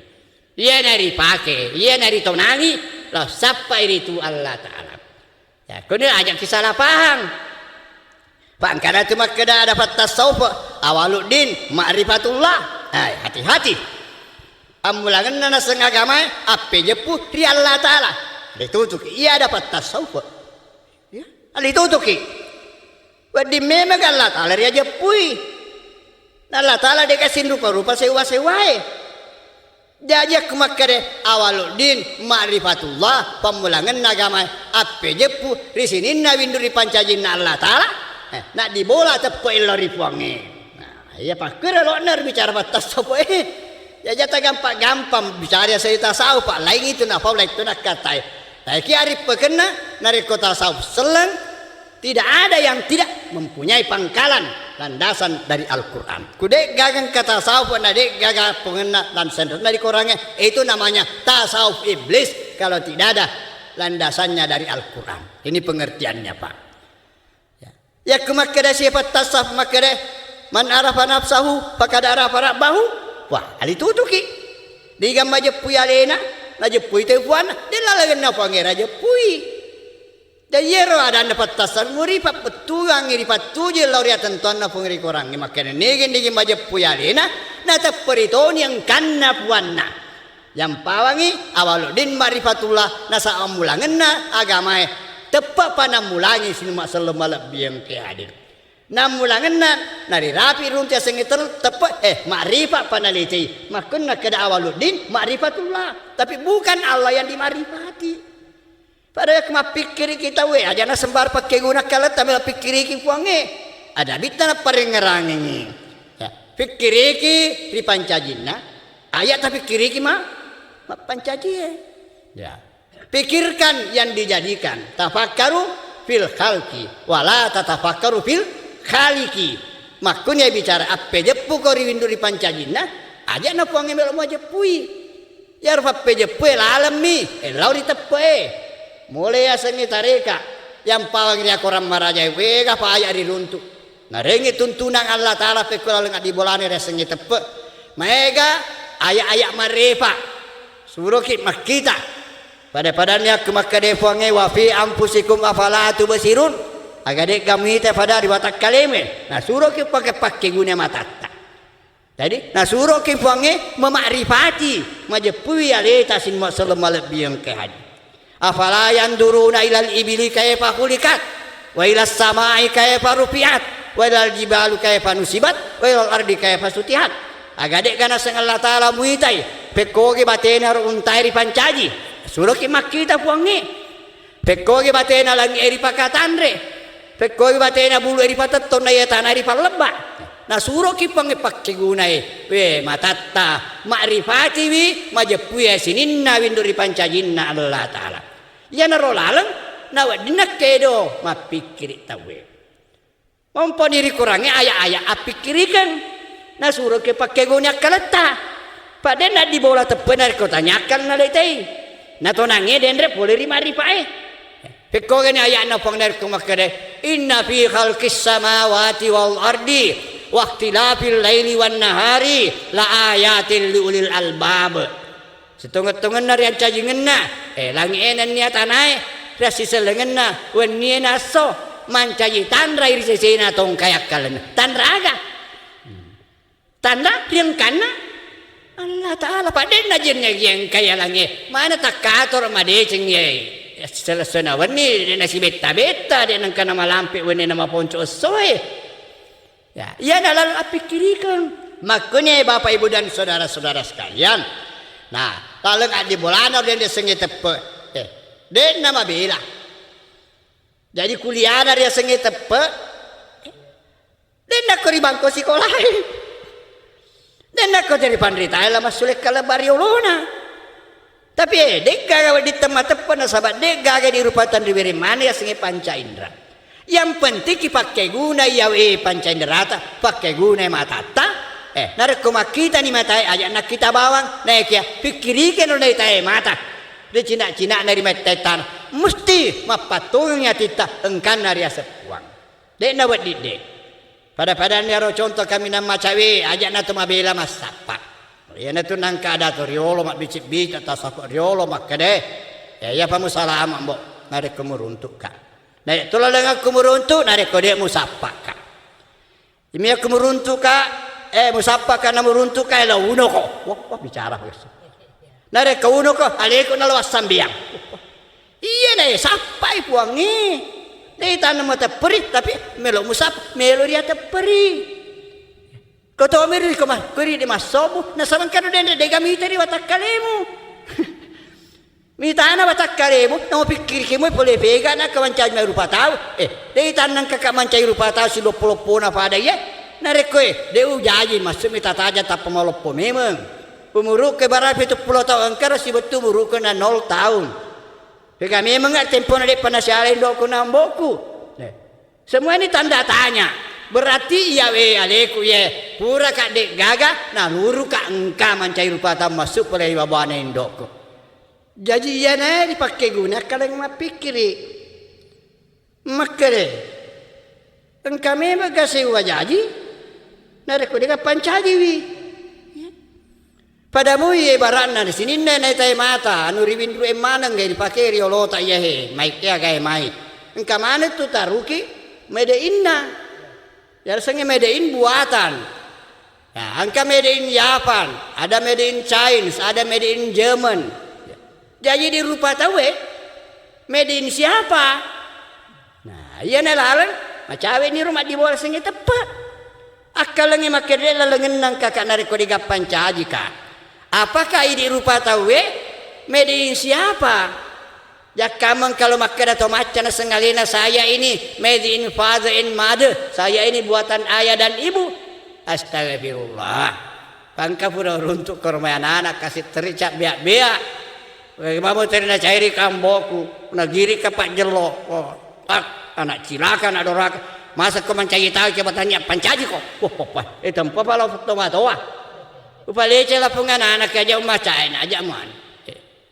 Ia nari pakai, ia nari tonangi. Lah siapa itu Allah Taala. Ya, kau ni ajak salah paham. Pak, karena cuma kena dapat tasawuf awaluddin ma'rifatullah. Hati-hati. Amulangan nana sengagama apa jepu ri Allah Taala. Ditutuki. Ia dapat tasawuf. Ya, ditutuki. Di memang Allah Ta'ala dia jepui. Allah Ta'ala dia kasih rupa-rupa sewa-sewai. Dia ajak kemakare awaluddin ma'rifatullah pemulangan agama apa jepu di sini na winduri pancajin Allah Ta'ala. Nak dibola tepo ilori puangi. Nah, ya pak kira lo ner bicara batas sopo ya jata gampang bicara saya tasawuf pak lain itu nak faula itu nak katai. Tapi kiarif pekena nari kota tasawuf selang. Tidak ada yang tidak mempunyai pangkalan landasan dari Al-Quran. Kudek gagang kata tasawuf, nadek gagang pengena dan sendiri dari korangnya. Itu namanya tasawuf iblis kalau tidak ada landasannya dari Al-Quran. Ini pengertiannya pak. Ya kemakada siapa tasawuf makada man arafa nafsahu pakada arafa rabbahu. Wah ali tutuki. Di gambar jepui alena, na jepui tepuan, dia lalagan na panggera jepui. Dayero ada dapat tasar muripat petuang iripat tujuh laureat tentuan na pengiri korang makan negin maju puyalina na teperitoni yang kanna puanna yang pawangi awaluddin marifatullah nasa amulangan na agama tepat pada mulangi sini masalah malap yang kehadir namulangan nari rapi runtia sengitel tepat makrifat panaliti makun kada awaluddin makrifatullah tapi bukan Allah yang dimarifati pada kema pikir kita aja na sembar pakai guna kalat tamil pikir ki puange ada bitana parengerangi ya pikir ki di pancajina ayat tapi pikir ki mah pancaji ya pikirkan yang dijadikan tafakkaru fil khalqi wala tatafakkaru fil khaliki makunya bicara apa jepu kau riwindu di pancajina aja na puang emel mau jepui ya rupa pejepue lalemi lau ditepe mulai asengi tareka yang paling dia koram maraja wega pa ayat diruntuk narengi tuntunan Allah taala pekula lengat di bolane resengi tepe mega ayat-ayat marefa suruh kita pada padannya kemakade puange wa fi ampusikum afala tubsirun agadek kami teh pada riwatak kaleme nah suruh ki pakai guna matata jadi nah suruh ki puange memakrifati majepui aleta sin masallam lebih kehad afala yanduruna ilal ibili kayfa khuliqat wa ilas samai kayfa rufiat wa ilal jibalu kayfa nusibat wa ilal ardi kayfa sutihat agadek kana sang Allah taala muitai pekoge batena untai ri pancaji suruh ki makita puange pekoge batena langi eri pakatandre pekoy batena bulu eri patetton na tanah eri palebak nah suruh ki pakai gunai matatta makrifati wi majepui sininna winduri pancajinna Allah taala ya naro laleng na wadinak kedo mapikir tawe mompo diri kurangnya ayah apikirikan nah suruh ki pakai guna kaleta pada na di bola tepenar ko tanyakan na letei na tonange dendre boleh rimakrifai pekogen ayat na pang dari kumakade inna fi khalqis samawati wal ardi wa ikhtilafil laili wan nahari la ayatil liulil albab setunggut-tunggut na rian cajingenna langi enan niat anai rasi selengenna wen niena so mancaji tandra iri sesena tong kayak kalen tandra aga tandra riang kana Allah taala paden najenya yang kaya langi mana takator madeceng ye selesai wani dia nasi beta dia nang kana malampe wani nama ponco soe ya ia lalu apikirikan makanya Bapak Ibu dan saudara-saudara sekalian nah lalu di bolana dia sengi tepe dia nama bela jadi kuliah dia sengi tepe dia nak kori bangko sekolah dia nak dari pandrita lama sulit kalabar yolona tapi dek gaga di tempat tepan sahabat dek gaga di rupatan di beri mana ya sengi panca indera yang penting dipakai guna ya panca indera pakai guna matata narik kumak kita ni mata aja nak kita bawang naik ya pikirikan oleh tay mata di Cina dari mata tanah mesti mapatungnya tita engkan dari sepuang dek nawat dek pada niaro contoh kami nama cawe aja na tumabela mas sapa ya natu nangka ada tu riolo mak bicik atas apa riolo mak kade ya pamu salam mbok narik kemuruntuk ka naik tulah dengan kemuruntuk narik kode musapa ka ini kemuruntuk ka musapa ka namuruntuk ka la uno ko wah bicara guys narik ke uno ko aleko na lawas sambiang iya na sapai puangi dai tanam mata perit tapi melo musap melo dia teperi kau tahu meri kemana? Kiri di masobu, nasaman kado dende dega mita di watak kalemu. Mita ana watak kalemu, namo pikir kemu boleh vega nak kawancai rupa tahu. Dei tanang kakak mancai rupa tahu si lopo na pada ya. Narekoe, deu jaji masuk mita taja tak pemalopo memang. Pemuruk ke barat itu 10 tahun angkara si betul muruk kena 0 tahun. Vega memang nggak tempo nade panasialin doku namboku. Semua ini tanda tanya. Berarti ya aleku ye pura kak dek gaga nah luru kak engka mancai rupa tam masuk pada babana indoko jadi ya na dipakai guna kalau mak pikiri makere engka memang kasih wajaji nareku dengan pancaji wi padamu ye barana di sini nenai tay mata anu riwindru emanang gay dipakai riolota ya he maik ya gay maik engka mana tu taruki mede inna ya rasanya made in buatan ya, angka made in Japan ada made in China ada made in Jerman jadi di rupa tahu made in siapa nah iya nelalang Macawe ni rumah di bawah sengi tepat. Akal lengi makin rela lengenang kakak nariko di gapan caji kak. Apakah ini rupa tahu medin siapa? Ya kamu kalau makan atau macan sengalina saya ini made in father and mother. Saya ini buatan ayah dan ibu. Astagfirullah. Pangka pura runtuk ke rumah anak-anak kasih tericap biak-biak. Bagaimana terina cairi kamboku. Nagiri kapak jelok. Oh, anak cilaka anak doraka. Masa kau mencari tahu coba tanya pancaji kok. Wah, itu apa lo foto matoa. Upalece lah pungan anak aja umacain aja man.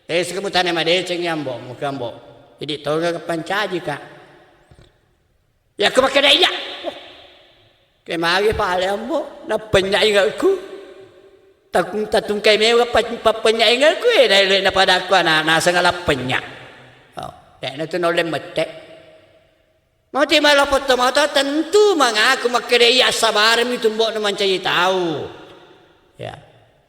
Sekarang tanya madeceng yang bom, mukambo. Jadi tahu ke pancaji kak. Ya aku pakai daya. Kemari pale ambo, na penyai aku. Tatung kay mewa penyai aku dahil na pada aku na sangala penya. Oh, na tu nolem mete. Mati malah foto mata tentu mengaku makedaya sabar itu mbok naman cari tahu. Ya.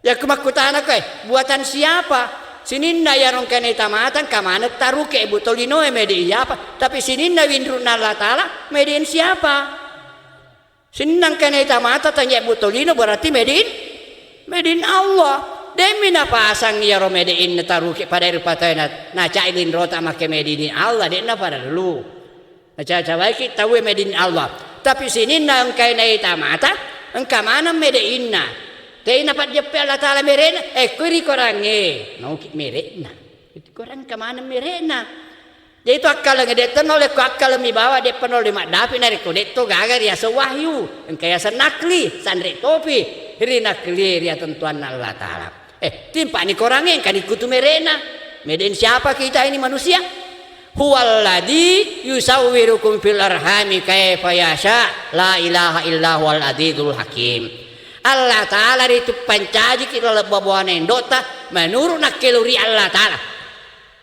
Ya kemakutana kay, buatan siapa? Sininna yarong kanita matan kamana taruke butolino medi apa? Tapi sininna windruna Allah Taala medin siapa? Sininang kanita mata tanya butolino berarti medin Allah. Demi na pasang yaro medin taruke pada rupatana na cailin rota make medin Allah de na pada dulu. Caca-caca kita tahu medin Allah. Tapi sini na engkau naita mata, engkau mana medinna. Tapi napat jepe Allah Taala merena. Kuri korangnya, nongki merena. Itu korang kemana merena? Jadi itu akal ngedetan oleh ku akal mi bawa dia penol di mak dapi nari kudet tu gagar ya sewahyu. Engkau ya senakli, sandri topi, hiri nakli ya tentuan Allah Taala. Timpa ni korangnya engkau ikutu merena. Medin siapa kita ini manusia? Huwallazi yusawwirukum fil arhami kaifa yasha la ilaha illa huwal azizul hakim. Allah Taala itu pancaji kita lebabuan endota menurut nakeluri Allah Taala.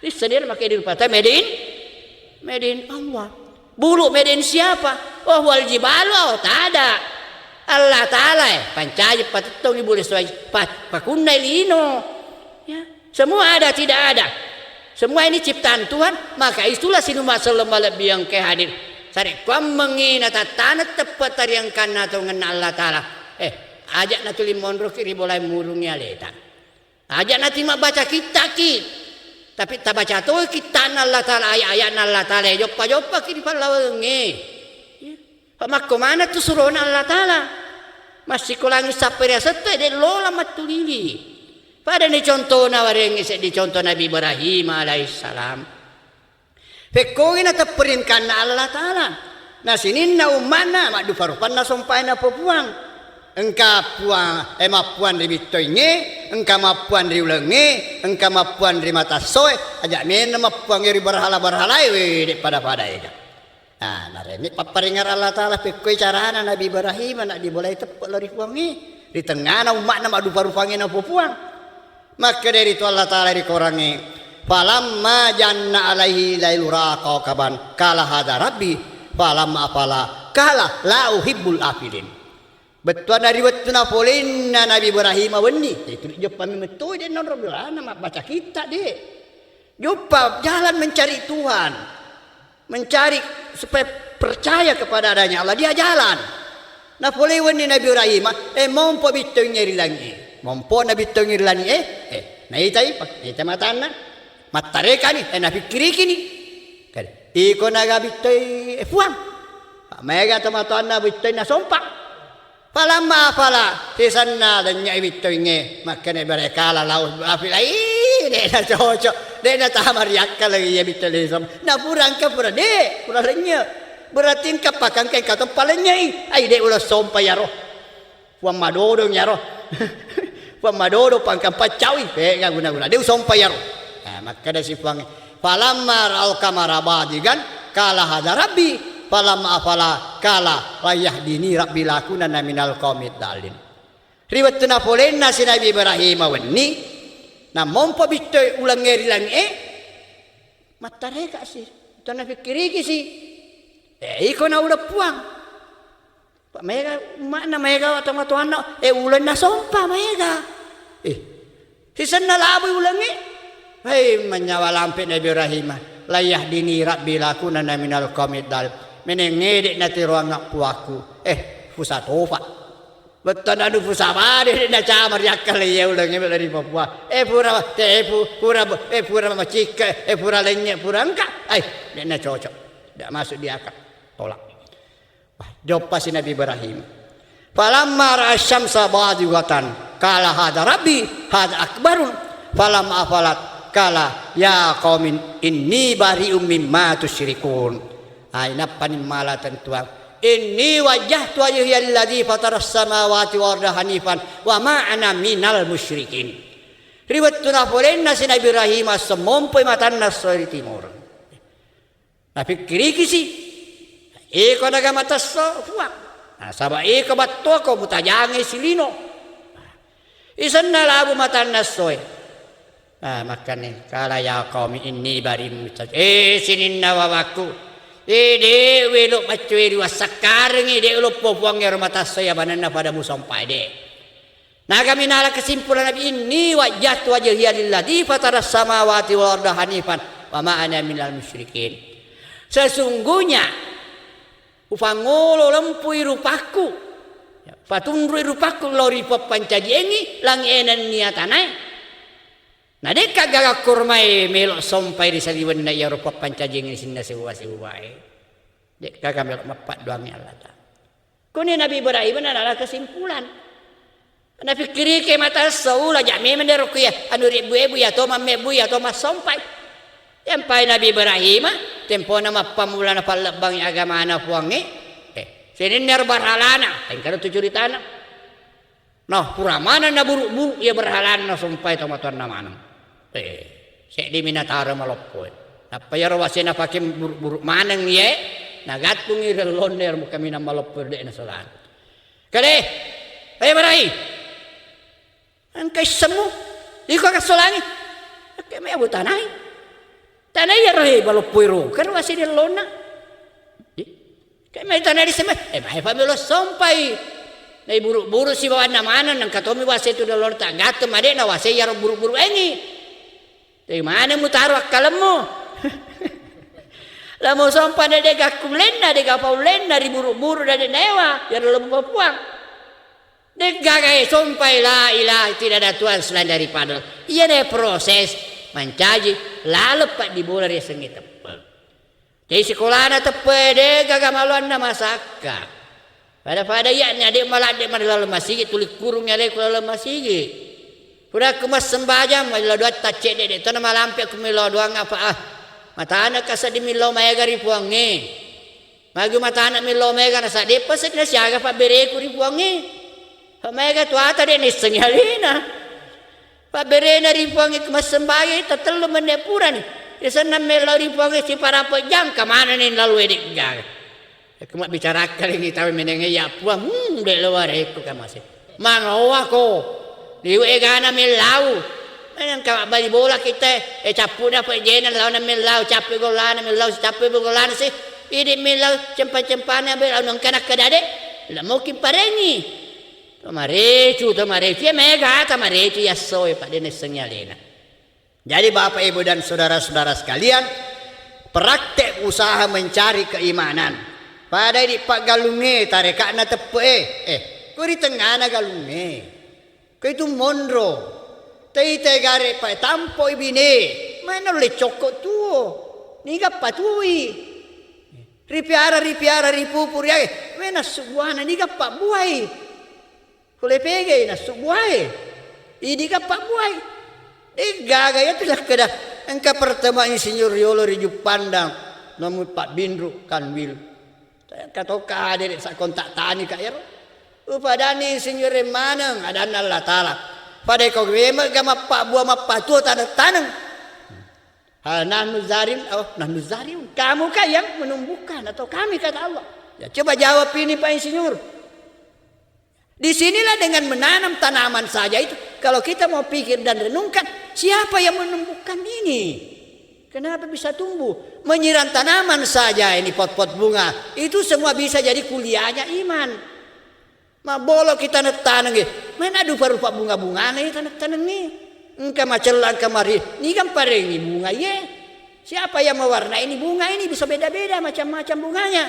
Ini sendiri makai di rupata medin Allah. Bulu medin siapa? Oh wal jibalu tak ada. Allah Taala pancaji patutong ibu leswai pakunai lino. Ya, semua ada tidak ada. Semua ini ciptaan Tuhan, maka itulah sinuma sallallahu yang kehadir. Sari kuam mengina tatana tepat yang kana atau ngena Allah Taala. Ajak natuli mondro kiri boleh murungnya leta. Ajak nanti mak baca kita ki. Tapi tak baca tu kita Allah Taala ayat Allah Taala jopa kiri palawengi. Mak mana tu suruh Allah Taala. Masih kulangi sapere sete de lola matulili. Pada ni contoh na waring isa di contoh Nabi Ibrahim alaihissalam. Pekoin na taperin na Allah Taala. Na sinin na umana mak duparupan na sumpay na pupuang. Engka puang mapuan di bitoynya, engka mapuan di ulengi, engka mapuan di mata soy, ajak men mapuan iri berhala we pada ika. Nah, naremi paparingar Allah Taala pekoy carana Nabi Ibrahim nak diboleh tepuk lari puangi. Di tengah na umak na mak duparupangin na pupuang. Maka dari itu Allah Ta'ala dikorangi falamma janna alaihi lailu raqa kaban kala hadza rabbi falamma afala kala la uhibbul afilin. Betul dari wetuna polinna Nabi Ibrahim wenni itu jopa metu de non roblana mak baca kita de jopa jalan mencari Tuhan, mencari supaya percaya kepada adanya Allah, dia jalan na pole wenni Nabi Ibrahim mompo bitonya rilangi mompo nabi tongir lani na itai ita matana matareka ni na fikiri kini kali iko naga bitoi puang mega tomatana bitoi na sompa palamma fala tisanna dan nyai bitoi nge makane berekala laus afilai de na cocok de na tamar yakka lagi ya bitoi som na purang ka pura de pura lenya berarti kapakan kai ka tempalenya ai de ulah sompa ya roh puang madodo ya roh pamadodo pangkam pacawi pega guna-guna dia sompai yaro. Maka ada si puang falamma al kamara badigan kala hada rabbi falamma afala kala layahdini rabbi lakunana minal qaumid dalin. Riwayatna polenna si Nabi Ibrahim wenni na mompo bitoi ulang ngeri lang matareka sih tana fikiri si iko na udah puang Pak mega mana mega atau matuana ulan na sompa mega sisan na laboy ulangi menyawa lampe Nabi Ibrahim layah dini rabbi lakunana minal qaumid dal menengedek nati ruang nak puaku fusa tofa betul anu fusa bade na camar yakal ya ulang dari Papua pura macika pura lainnya pura engkak dia na cocok tidak masuk di akal tolak jawab si Nabi Ibrahim falamma ra'a syamsa badigatan qala hada rabbi hada akbarun falamma afalat qala ya qaumin inni bari'um mimma tusyrikun napanin mala tentuang inni wajjahtu wajhiya alladzi fataras samawati wal arda hanifan wa ma ana minal musyrikin riwayat tunapolenna si Nabi Ibrahim semompoy matanna sori timur tapi kiriki si iko naga matas fuak saba iko batto ko mutajange silino isan na labu matanna soi makanya kala ya qaumi inni barim sinin nawawaku de welo macweri wasakareng de lo popuang nger matas saya banana pada musompai de naga minala kesimpulan Nabi inni wajjahtu wajhiya lilladzi fataras samawati wal arda hanifan wa ma ana minal musyrikin sesungguhnya ufangolo lempui rupaku patundru rupaku lori papancaji engi lang enan niatanai nah deka gaga kurmai melok sompai di saliwen na ya rupa pancaji engi sinna sewa-sewae dek gaga melok mapat doangnya Allah ta kuni Nabi Ibrahim adalah kesimpulan na fikiri ke mata saula jami menderoku ya anu ribu-ibu ya to mamebu ya to mas sompai Yampai Nabi Ibrahim tempo nama pamulana palabang agama na puangi sininer berhalana tengkara tu ceritana nah puramana na buruk-buruk ya berhalana sampai tomatuan namana sek di minatara maloppoy apa ya rawasena pakai buruk-buruk maneng ye nagatung irelonder muka mina maloppoy de na salan kade ayo Ibrahim angkai semu iko kasolangi keme abutanai tanah ya rohi baloppoy ro kan wasi di lona kaya may tanah di sema may pamilo sampai na buru-buru si bawan namanan ng katomi wasi itu di lona tagato made na wasi ya buru-buru ini di mana mo taro akalam mo lamo sampai na de gakum lena de gapaw lena di buru-buru na de newa ya dalam papuang de gagay sampai la ilaha tidak ada Tuhan selain daripada iya na proses mancaji lalep di bola dia sengit tepe. Di sekolah na tepe de gagamaluan na masaka. Pada ya nya de malah de madal masigi tulik kurungnya de kula masigi. Pura kemas sembajam mala dua tacek de to na malampe ku milo doang apa mata anak kasa di milo maya gari puangi. Magi mata anak milo maya na sa de paset na siaga pa bere ku ri puangi. Maya tu ata de ni sengalina. Pabere na ripuangi kemasembaya tatelo menepura ni. Isana melo ripuangi si para pejang kamana ni lalu edik gang. Kemak bicara kali ni tahu menenge ya puang de luar itu kamase. Mangawa ko. Liu egana melau. Menang ka bali bola kita capu na pejena lawan melau capu golana melau capu golana si. Idi melau cempa-cempana belau nang kana kadade. La mau kimparengi. Tomarecu ya mega tomarecu ya soy pada nesengnya lena. Jadi Bapak Ibu dan saudara-saudara sekalian, praktek usaha mencari keimanan. Pada di pak galunge tarekakna tepe kuri tengana galunge. Kau itu mondro. Tei tegare pa tampo ibine. Mana le cokok tuo. Niga patui. Ripiara ripupur ya. Mena subuana niga pak buai. Kule pege na subuai. Idi ka pak buai. Gagaya tu lah kedah. Engka pertama insinyur Yolo Rijup Pandang. Namun Pak Bindru Kanwil. Katoka ada sak kontak tani ka ero. Upadani insinyur Remaneng ada Allah Taala. Pada kau gema gama pak buah mapa tu tanang. Nahnu zarim. Kamu kah yang menumbuhkan atau kami kata Allah? Ya coba jawab ini Pak Insinyur. Disinilah dengan menanam tanaman saja itu. Kalau kita mau pikir dan renungkan, siapa yang menumbuhkan ini? Kenapa bisa tumbuh? Menyiram tanaman saja ini pot-pot bunga. Itu semua bisa jadi kuliahnya iman. Mabolo kita tanang mana ada rupa bunga-bunga nih tanang nih. Engkau macelan kemari. Ini kan parengi bunga ye. Siapa yang mewarnai ini bunga ini bisa beda-beda macam-macam bunganya.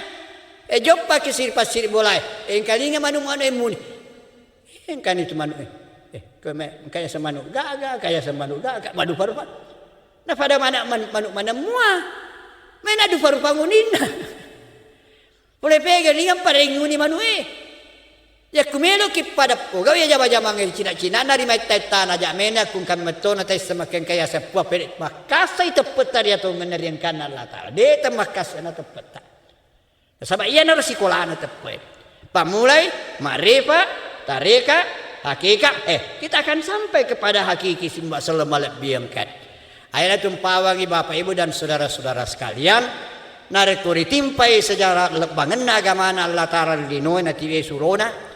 Joppa kisir pasir bolai. Kalinga manu emuni. Kan itu manu. Kaya semanu gaga, kaya semanu gaga. Madu parupa. Na pada mana mua. Main adu parupa ngunina. Boleh pegang dengan pada nguni manu Ya kumelo ki pada pogaw ya jaba-jaba ng Cina-Cina na rimay tanah jamena kung kami matona tayo semakin kaya sa puwa pelit makasay tepat tadi atau menerian kanan latar. Deta makasay na tepat. Sabab iya na resikola na tepat. Pamulai, marifa, tarika, hakika. Kita akan sampai kepada hakiki simbah selemalat biangkat. Ayolah tumpawangi Bapak Ibu dan saudara-saudara sekalian. Narekuri timpai sejarah lebangan agama Allah Ta'ala di noy na tiwe surona.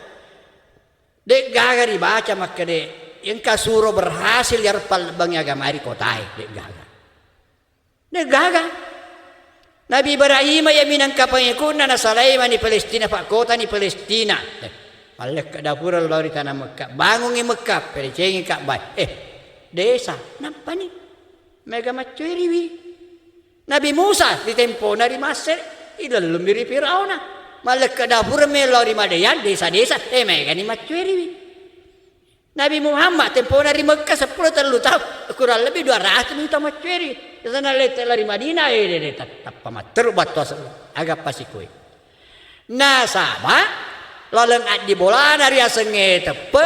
Dek gaga dibaca maka dek yang kasuro berhasil yarpal bang agama di kotai dek gaga Nabi Ibrahim ya minang kapangikuna na Salaiman di Palestina pak kota ni Palestina malek ke dapur lari tanah Mekah bangun di Mekah pericengi kak bay desa nampak ni mega macuiriwi Nabi Musa di tempo nari Mesir ilalum miri Firauna malek ke dapur melori madayan desa-desa mega ni macuiriwi Nabi Muhammad tempo dari Mekah 10 tahun kurang lebih 200 juta macuiri sana lari Madinah tetap pamater batos agak pasikui nah sama laleng di bola dari asenge tepe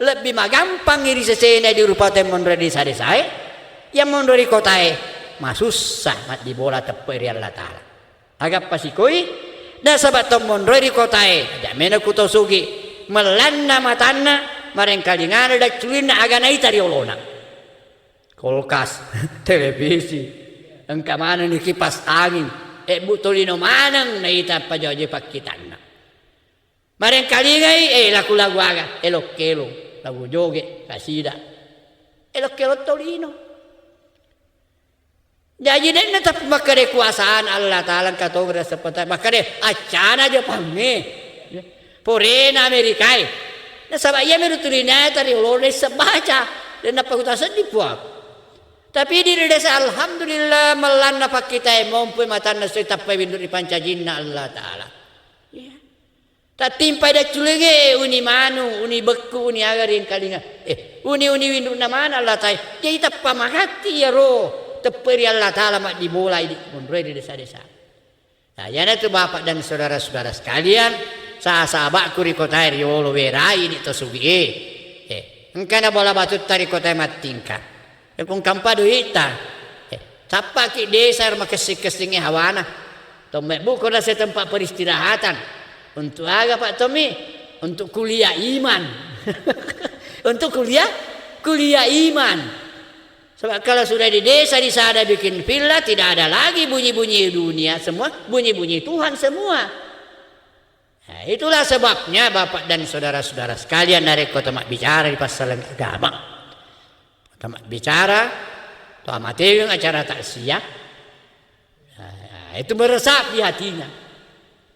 lebih magampang iri sesena di rupa temon desa-desa yang mondori kota masusah di bola tepe ri Allah Ta'ala agak pasikui dan sahabat tomon di kotae jamena kutosugi melanna matana marengkali ngana dak culina agana itari olona kulkas televisi engka mana ni kipas angin butolino manang na ita pajoje pakitanna marengkali ngai lagu-lagu aga elokelo lagu joge kasida elokelo tolino jadi dan tetap makare kuasaan Allah Ta'ala katogra seperti makare acana aja pange porena Amerikai na sabab ia merutulina tari oleh sebaca dan apa kita sedih puak tapi di desa alhamdulillah melana pak kita mampu matana serta pawindur di pancajinna Allah Ta'ala tak timpai dah culenge uni manu uni beku uni agarin kalinga uni windu namana Allah Ta'ala jadi tak pamakati ya roh teperi Allah Ta'ala mak dimulai di mundur di desa-desa. Nah, yana tu Bapak dan saudara-saudara sekalian, sahabat kuri kota riolo werai di tosugi. Engkana bola batu tari kota matingka. Kung kampa duita. Sapa ki desa rumah kesing-kesingnya hawana. Tomek buku dah tempat peristirahatan. Untuk aga Pak Tommy, untuk kuliah iman. Untuk kuliah iman. Sebab kalau sudah di desa di sana bikin villa tidak ada lagi bunyi-bunyi dunia semua bunyi-bunyi Tuhan semua. Nah, itulah sebabnya Bapak dan saudara-saudara sekalian dari kota mak bicara di pasal agama. Kota mak bicara, tu amateng acara takziah. Nah, itu meresap di hatinya.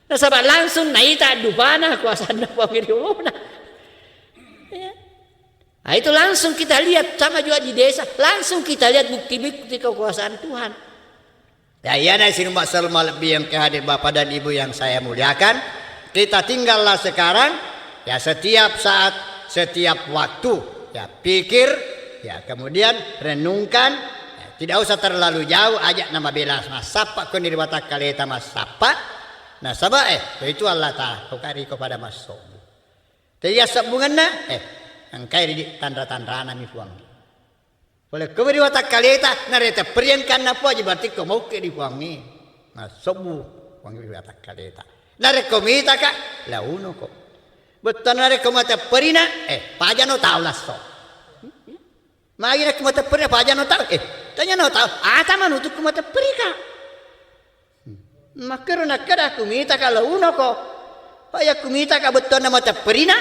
Nah, sebab langsung naita dupana kuasana pangiriuluna. Nah, itu langsung kita lihat sama juga di desa, langsung kita lihat bukti-bukti kekuasaan Tuhan. Ya, iya sinumba selma lebih yang kehadir Bapak dan Ibu yang saya muliakan. Kita tinggallah sekarang, ya setiap saat, setiap waktu, ya pikir, ya kemudian renungkan, ya, tidak usah terlalu jauh, ajak nama bela masapa kau nirwata kaleta masapa. Nah, sabah itu Allah Ta'ala kari kepada masuk. Tidak sabunganna angkai di tanda-tanda nami puang. Boleh kau beri watak kaleta nareta perian karena apa aja berarti kau mau ke di puang ni. Nah sobu puang beri watak kaleta. Nare kau minta kak launo kok. Betul nare kau mata perina pajano tahu lah so. Magi nak mata perina pajano tahu tanya no tahu. Tama nutuk kau mata perika. Makero nakara kau minta kak launo kok. Paya kau minta kak betul nama mata perina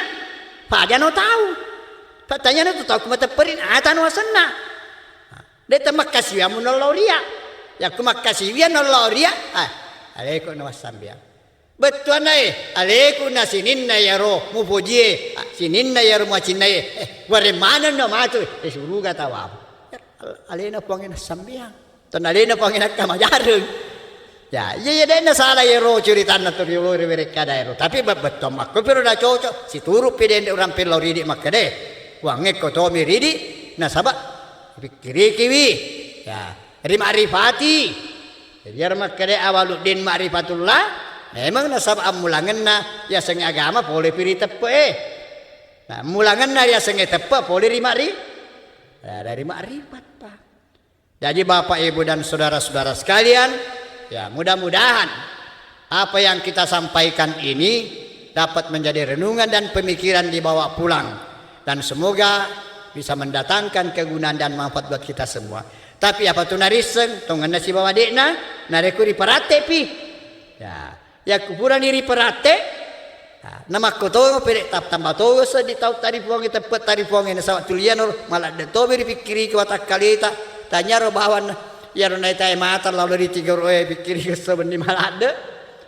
pajano tahu. Patanya tu tahu kumata perin atan wasana. Deta makasih ya munoloria. Ya kumakasih ya noloria. Aleko na wasambia. Betul na aleko na sinin na yaro mupojie. Sinin na yaro machinay. Wari mana na matu. Suruga tawa. Alena pangin sambia. Tan alena pangin kamajareng. Ya, iya deh salah ya ro cerita na turi lori mereka daerah. Tapi betul makko pero dah cocok. Si turu pede orang pelori di makka deh. Wange ko to miridi na sabak pikiri kiwi. Ya, ri ma'rifati. Jadi makka deh awaluddin ma'rifatullah. Memang na sabak amulangan na ya seng agama boleh piri tepe. Nah, mulangan na ya seng tepe boleh ri ma'ri. Ya, dari ma'rifat Pak. Jadi Bapak Ibu dan saudara-saudara sekalian, ya mudah-mudahan apa yang kita sampaikan ini dapat menjadi renungan dan pemikiran dibawa pulang. Dan semoga bisa mendatangkan kegunaan dan manfaat buat kita semua. Tapi apa tuh narisen, tongan nasi bawa dekna, nareku di parate pi. Ya kuburan iri parate. Nama koto pere tap tambah togo di tau tari puang kita pet tari puang ini sawat tulian malah de tobe dipikiri ke watak kalita. Tanya ro bawan ya ro nai tai mata lalu di tiga ro pikiri ke sebendi malade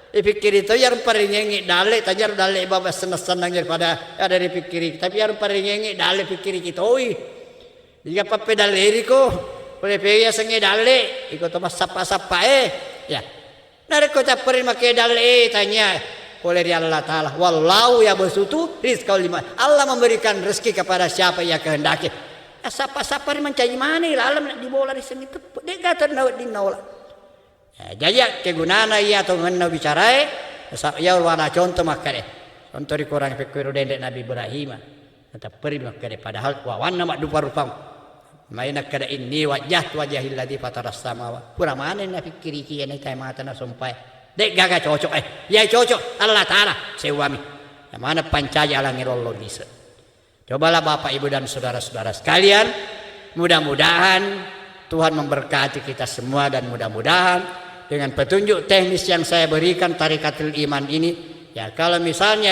pikiri itu ya paringengi dale tanya ro dale baba senang-senang daripada ada dipikiri tapi ya paringengi dale pikiri kita oi jika pape dale riko boleh pe ya senge dale iko to sapa-sapa ya nareko caperin make dale tanya oleh Allah Ta'ala wallahu ya basutu rizqal liman Allah memberikan rezeki kepada siapa yang kehendaki. Sapa-sapa ni mencari mana alam nak dibola di sini tepuk dia kata nawat di naula jadi kegunaan ia atau mengenal bicara ya warna contoh makanya contoh di Quran fikir dendek Nabi Ibrahim tetap peri makanya padahal wawan nama rupa-rupa maina kada ini wajahil ladzi fataras samawati pura mana nak fikir iki ene tay mata na sampai dek gaga cocok ya cocok Allah Ta'ala sewami mana pancaja alang Allah bisa. Cobalah Bapak Ibu dan saudara-saudara sekalian, mudah-mudahan Tuhan memberkati kita semua dan mudah-mudahan dengan petunjuk teknis yang saya berikan tarikatul iman ini, ya kalau misalnya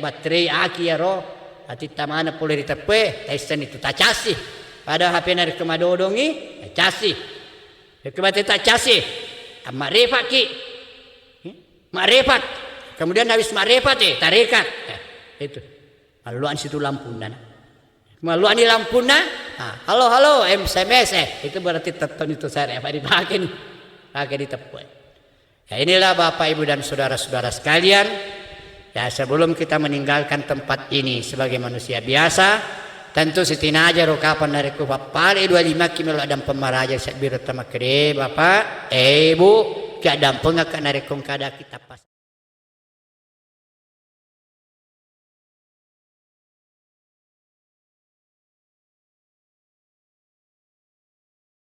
baterai aki ya roh, hati tamana boleh ditepe, taisen itu tak casih. Pada HP dari kemadodongi, casih. Kemati tak casih, makrifat ki, makrifat. Kemudian habis makrifat tarikat, itu. Maluan situ lampuna. Maluan di lampuna. Halo SMS itu berarti teton itu saya dipakai nih. Pakai di tepuk. Ya inilah Bapak Ibu dan saudara-saudara sekalian. Ya sebelum kita meninggalkan tempat ini sebagai manusia biasa, tentu sitina aja rokapan dari ku papale 25 kimelo adam pemaraja sak biru tamakre Bapak, Ibu, kadang pengak narikong kada kita pas.